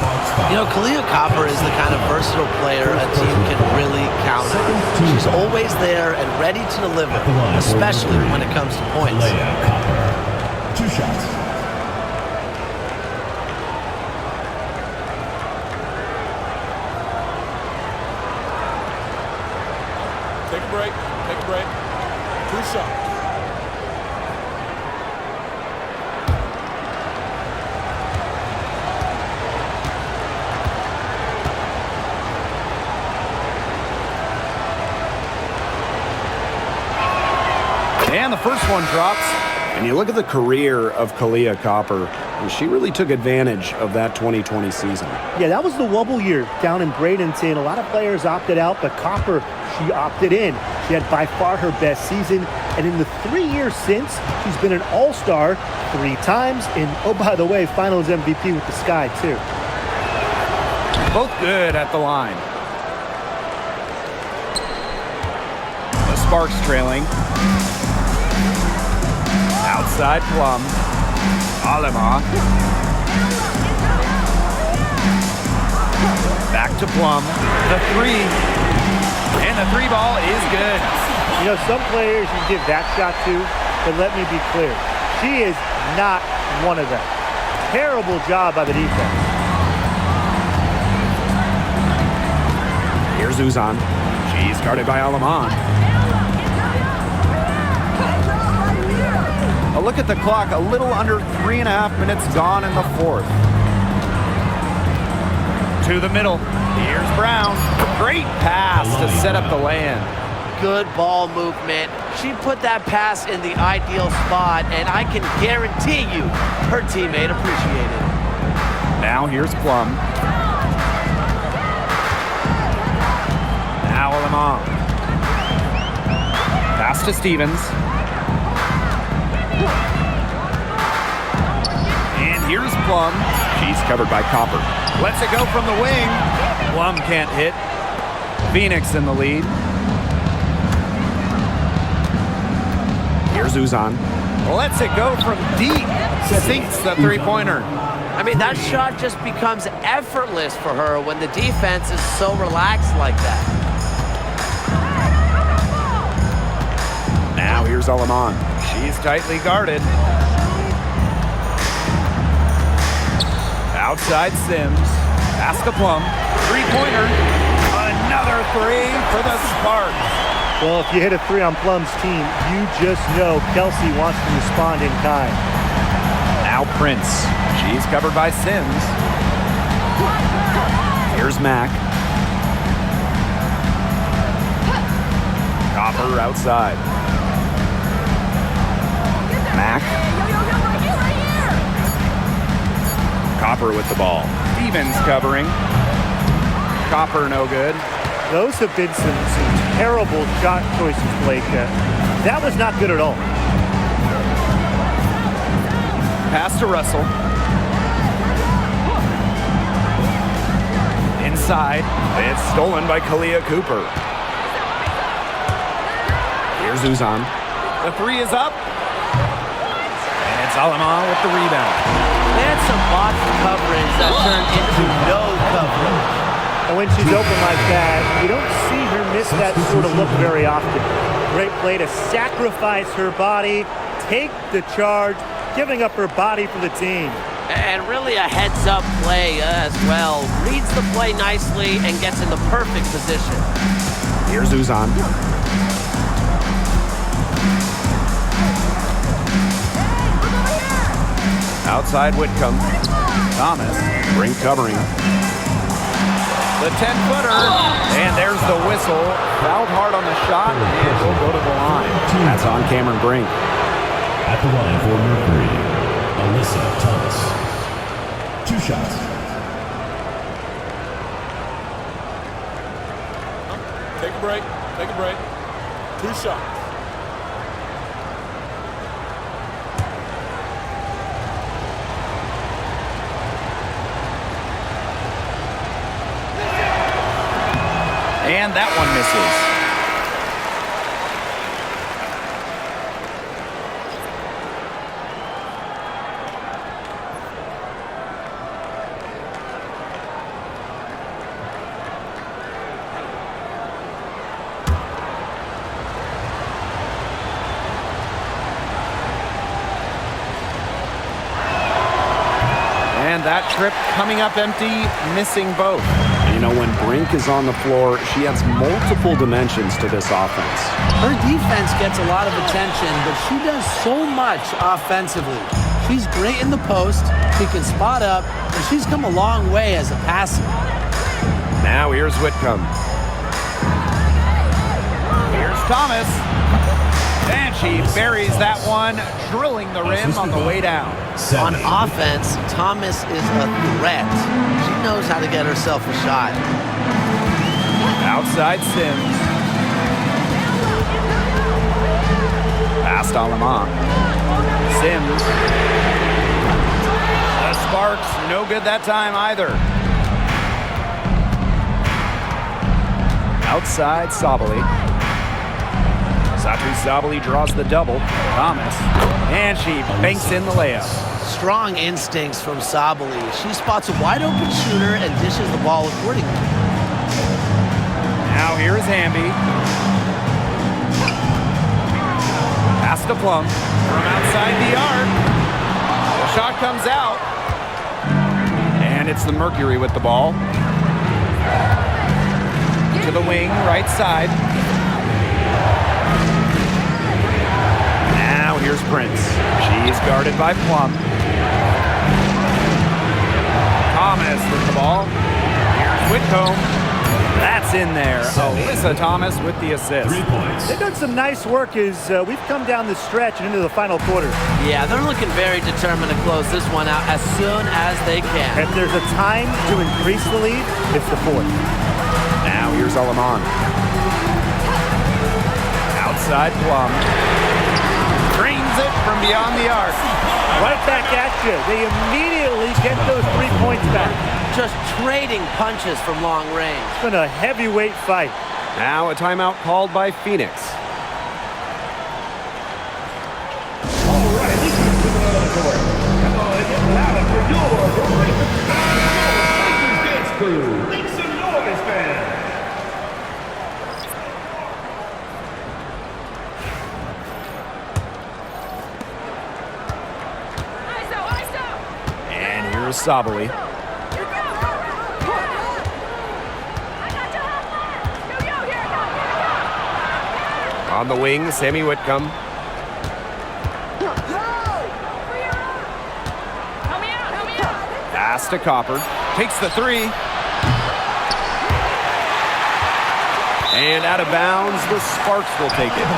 You know, Kalia Copper is the kind of versatile player a team can really count on. She's always there and ready to deliver, especially when it comes to points. Copper. 2 shots. Take a break. Take a break. 2 shots. And the first one drops. And you look at the career of Kalia Copper, and she really took advantage of that 2020 season. Yeah, that was the wobble year down in Bradenton. A lot of players opted out, but Copper, she opted in. She had by far her best season. And in the 3 years since, she's been an all-star 3 times. And, oh, by the way, finals MVP with the Sky, too. Both good at the line. The Sparks trailing. Outside Plum. Alema. Back to Plum. The 3. And the 3 ball is good. You know, some players you give that shot to, but let me be clear. She is not one of them. Terrible job by the defense. Here's Uzan. She's guarded by Alaman. look at the clock. A little under 3.5 minutes gone in the fourth. To the middle. Here's Brown. Great pass to set up the land. Good ball movement. She put that pass in the ideal spot, and I can guarantee you her teammate appreciated it. Now here's Plum. Now Lamont. Pass to Stevens. And here's Plum. She's covered by Copper. Lets it go from the wing. Plum can't hit. Phoenix in the lead. Here's Uzan. Lets it go from deep. Sinks the three-pointer. I mean, that shot just becomes effortless for her when the defense is so relaxed like that. Now here's Alaman. She's tightly guarded. Outside Sims. Pass to Plum. Three-pointer. Another three for the Sparks. Well, if you hit a three on Plum's team, you just know Kelsey wants to respond in kind. Now Prince. She's covered by Sims. Here's Mack. Copper outside. Mack. Copper with the ball. Stevens covering. Copper no good. Those have been some terrible shot choices, Blake. That was not good at all. Pass to Russell. Inside. It's stolen by Kalia Cooper. Here's Uzan. The three is up. And it's Alaman with the rebound. They had some box coverage that turned into no coverage. And when she's open like that, you don't see her miss that sort of look very often. Great play to sacrifice her body, take the charge, giving up her body for the team. And really a heads-up play as well. Reads the play nicely and gets in the perfect position. Here's Uzan. Outside Whitcomb. Thomas. Brink covering. The 10-footer. And there's the whistle. Fouled hard on the shot, and he'll go to the line. That's on Cameron Brink. At the line for Mercury, Alyssa Thomas. 2 shots. Take a break. Take a break. 2 shots. And that one misses. And that trip coming up empty, missing both. You know, when Brink is on the floor, she adds multiple dimensions to this offense. Her defense gets a lot of attention, but she does so much offensively. She's great in the post, she can spot up, and she's come a long way as a passer. Now here's Whitcomb. Here's Thomas. And she buries that one, drilling the rim on the way down. On offense, Thomas is a threat. She knows how to get herself a shot. Outside Sims. Past Alaman. Sims. The Sparks, no good that time either. Outside Sabali. Satu Sabali draws the double. Thomas. And she banks in the layup. Strong instincts from Sabali. She spots a wide open shooter and dishes the ball accordingly. Now here is Hamby. Pass to Plum from outside the arc. The shot comes out. And it's the Mercury with the ball. To the wing, right side. Now here's Prince. She He's guarded by Plum. Thomas with the ball. Here's Whitcomb. That's in there. Alyssa Thomas with the assist. 3 points. They've done some nice work as we've come down the stretch and into the final quarter. Yeah, they're looking very determined to close this one out as soon as they can. If there's a time to increase the lead, it's the fourth. Now here's Alaman. Outside Plum. Drains it from beyond the arc. Right back at you. They immediately get those 3 points back. Just trading punches from long range. It's been a heavyweight fight. Now a timeout called by Phoenix. All right, let's get to the other court. Come on, get louder for your Lakers dance crew. Make some noise, fans. And here's Sabali. On the wing, Sammy Whitcomb. Pass to Copper. Takes the three. And out of bounds, the Sparks will take it.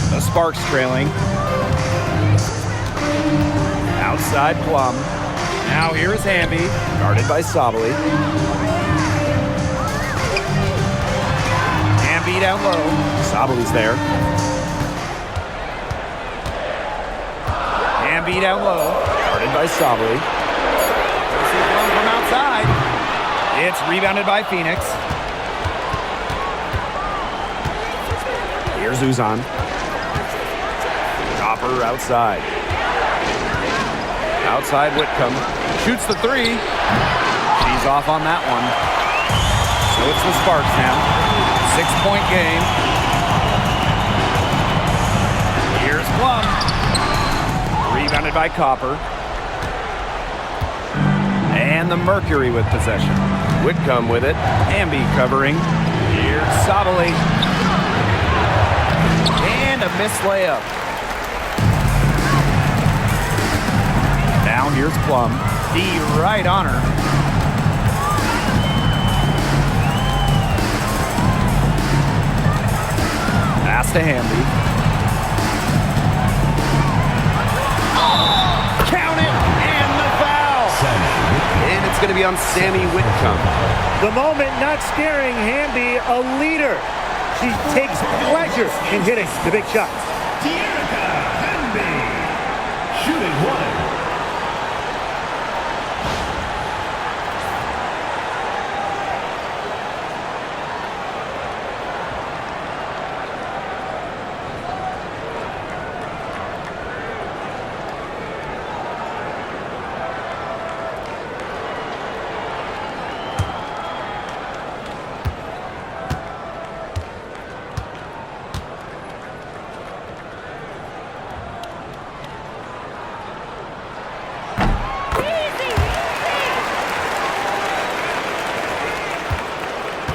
The Sparks trailing. Outside Plum. Now here's Hamby. Guarded by Sabali. Hamby down low. Sabali's there. Hamby down low. Guarded by Sabali. Plum from outside. It's rebounded by Phoenix. Here's Uzan. Copper outside. Outside Whitcomb. Shoots the three. She's off on that one. So it's the Sparks now. 6-point game. Here's Plum. Rebounded by Copper. And the Mercury with possession. Whitcomb with it. Hamby covering. Here's Sabali. And a missed layup. Now here's Plum. D right on her. Pass to Hamby. Count it! And the foul! And it's going to be on Sammy Whitcomb. The moment not scaring Hamby, a leader. She takes pleasure in hitting the big shots. Shooting one.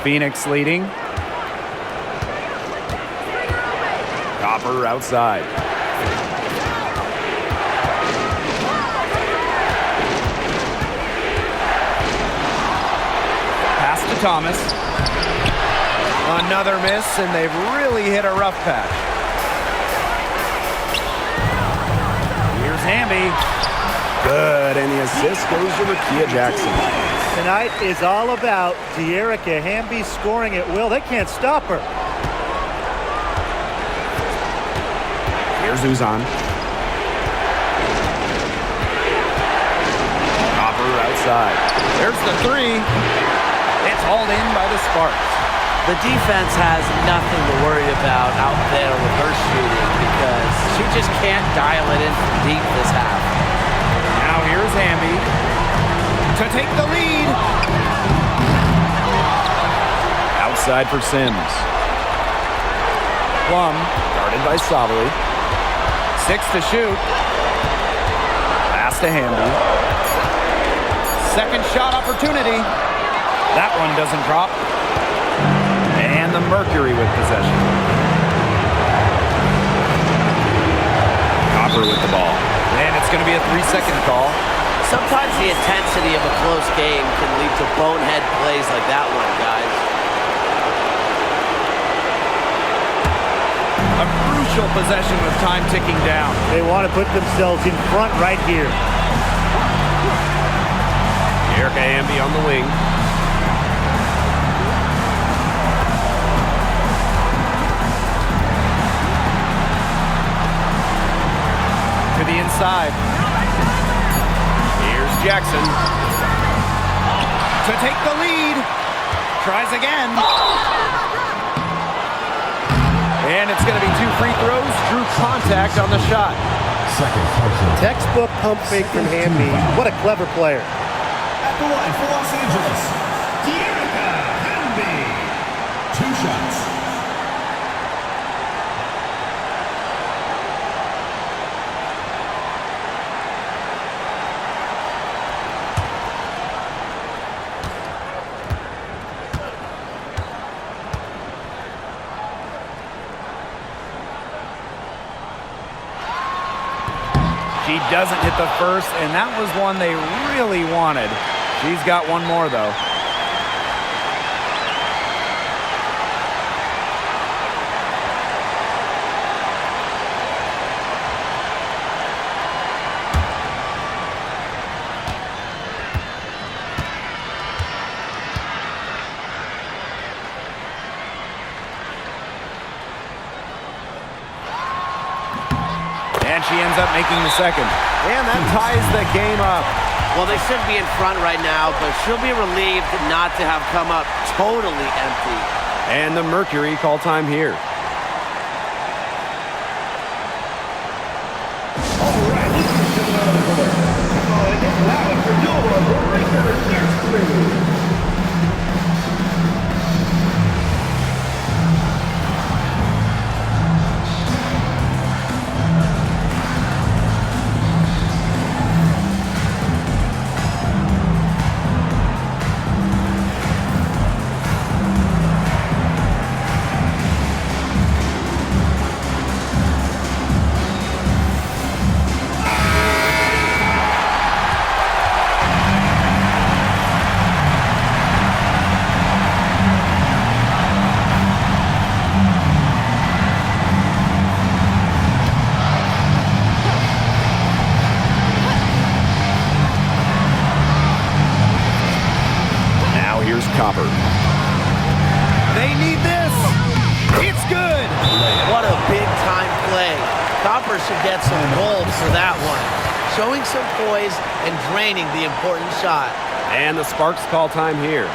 Phoenix leading. Copper outside. Pass to Thomas. Another miss, and they've really hit a rough patch. Here's Hamby. Good, and the assist goes to Rakia Jackson. Tonight is all about De'Erica Hamby scoring at will. They can't stop her. Here's Uzan. Copper outside. There's the three. It's hauled in by the Sparks. The defense has nothing to worry about out there with her shooting because she just can't dial it in from deep this half. Now here's Hamby to take the lead. Outside for Sims. Plum, Guarded by Sabali. 6 to shoot. Pass to Hamby. Second shot opportunity. That one doesn't drop. And the Mercury with possession. Copper with the ball. And it's going to be a 3-second call. Sometimes the intensity of a close game can lead to bonehead plays like that one, guys. A crucial possession with time ticking down. They want to put themselves in front right here. Erica Amby on the wing. To the inside. Here's Jackson. To take the lead. Tries again. And it's going to be 2 free throws. Drew contact on the shot. Second personal. Textbook pump fake from Hamby. What a clever player. At the line for Los Angeles, De'Erica Hamby. 2 shots. She doesn't hit the first, and that was one they really wanted. She's got one more, though. And she ends up making the second. And that ties the game up. Well, they should be in front right now, but she'll be relieved not to have come up totally empty. And the Mercury call time here. All right, ladies and gentlemen, it is now for your Lakers history. Copper. They need this. It's good. What a big-time play. Copper should get some gold for that one. Showing some poise and draining the important shot. And the Sparks call time here.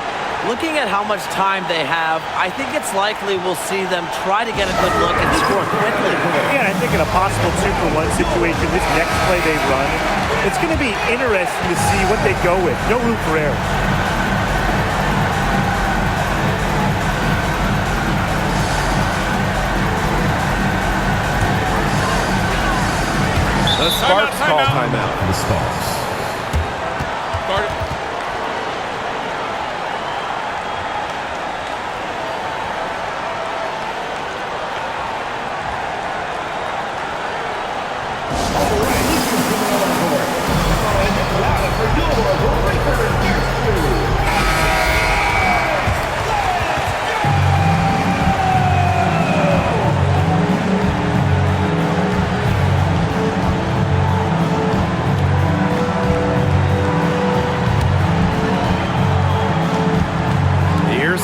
Looking at how much time they have, I think it's likely we'll see them try to get a good look and score quickly. Yeah, I think in a possible 2-for-1 situation, this next play they run, it's going to be interesting to see what they go with. No room for error. The Sparks call timeout. The Sparks. Start it.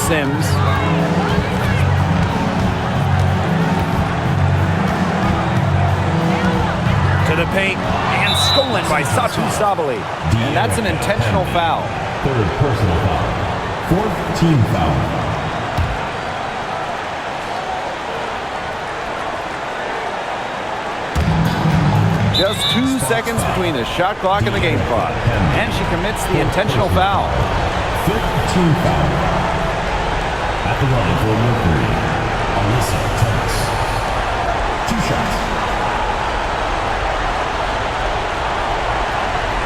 Sims. To the paint and stolen by Satu Sabali. And that's an intentional foul. Third personal foul. Fourth team foul. Just 2 seconds between the shot clock and the game clock. And she commits the intentional foul. Fifth team foul. At the line for Mercury, Alyssa Thomas. 2 shots.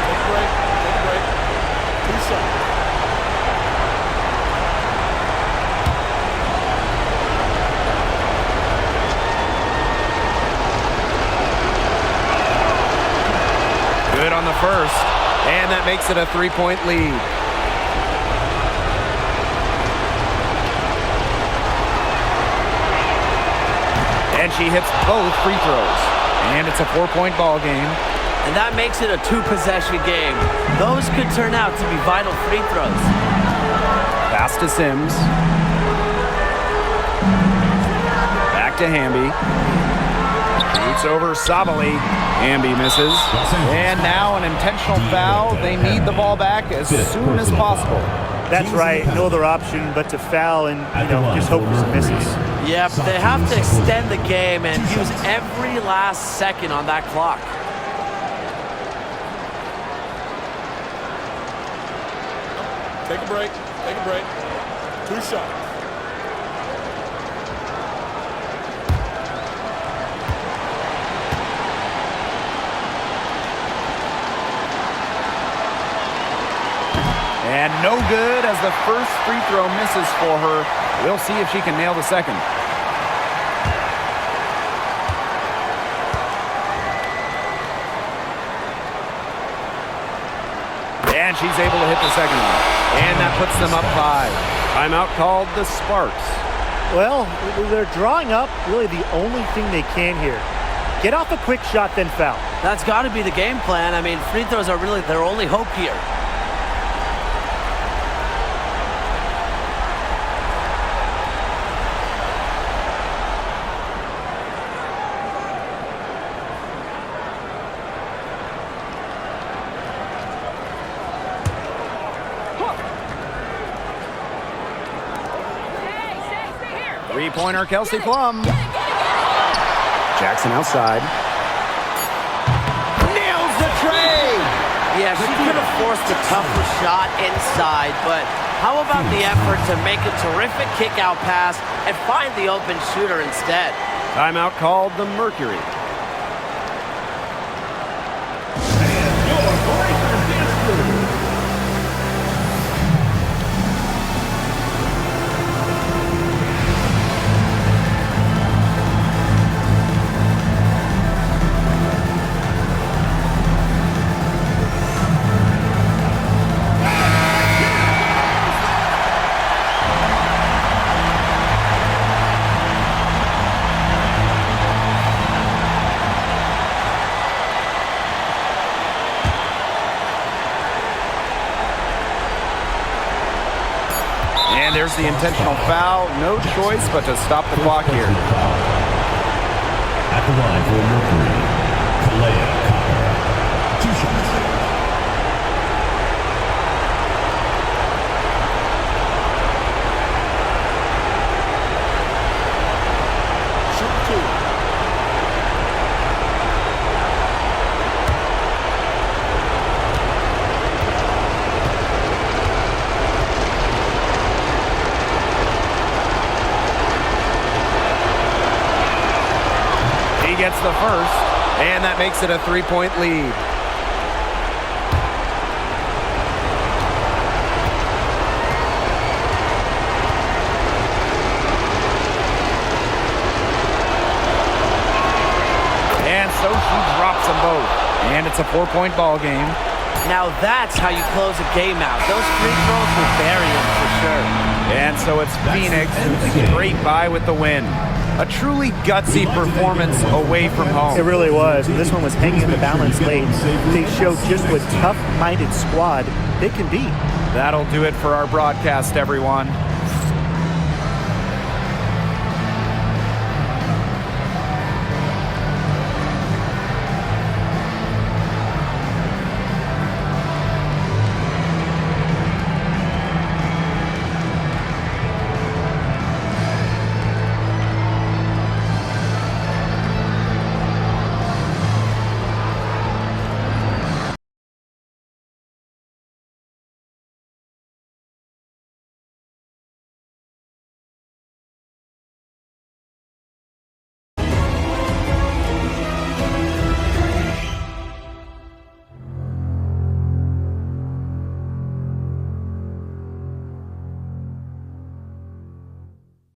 Take a break. Take a break. 2 first, and that makes it a 3-point lead. And she hits both free throws. And it's a 4-point ball game. And that makes it a 2-possession game. Those could turn out to be vital free throws. Pass to Sims. Back to Hamby. Shoots over Sabali. Hamby misses. And now an intentional foul. They need the ball back as soon as possible. That's right. No other option but to foul and, just hope for some misses. Yep, they have to extend the game and use every last second on that clock. Take a break. Take a break. 2 shots. And no good as the first free throw misses for her. We'll see if she can nail the second. And she's able to hit the second one. And that puts them up 5. Timeout called the Sparks. Well, they're drawing up really the only thing they can here. Get off a quick shot, then foul. That's got to be the game plan. I mean, free throws are really their only hope here. Three-pointer, Kelsey Plum. Jackson outside. Nails the tray. Yeah, she could have forced a tougher shot inside, but how about the effort to make a terrific kick-out pass and find the open shooter instead? Timeout called the Mercury. And there's the intentional foul. No choice but to stop the clock here. At the line for Mercury, Katangos. 2 shots. Gets the first, and that makes it a 3-point lead. And so she drops them both, and it's a 4-point ball game. Now that's how you close a game out. Those free throws will bury them for sure. And so it's Phoenix who's straight by with the win. A truly gutsy performance away from home. It really was. And this one was hanging in the balance late. They showed just what tough-minded squad they can be. That'll do it for our broadcast, everyone.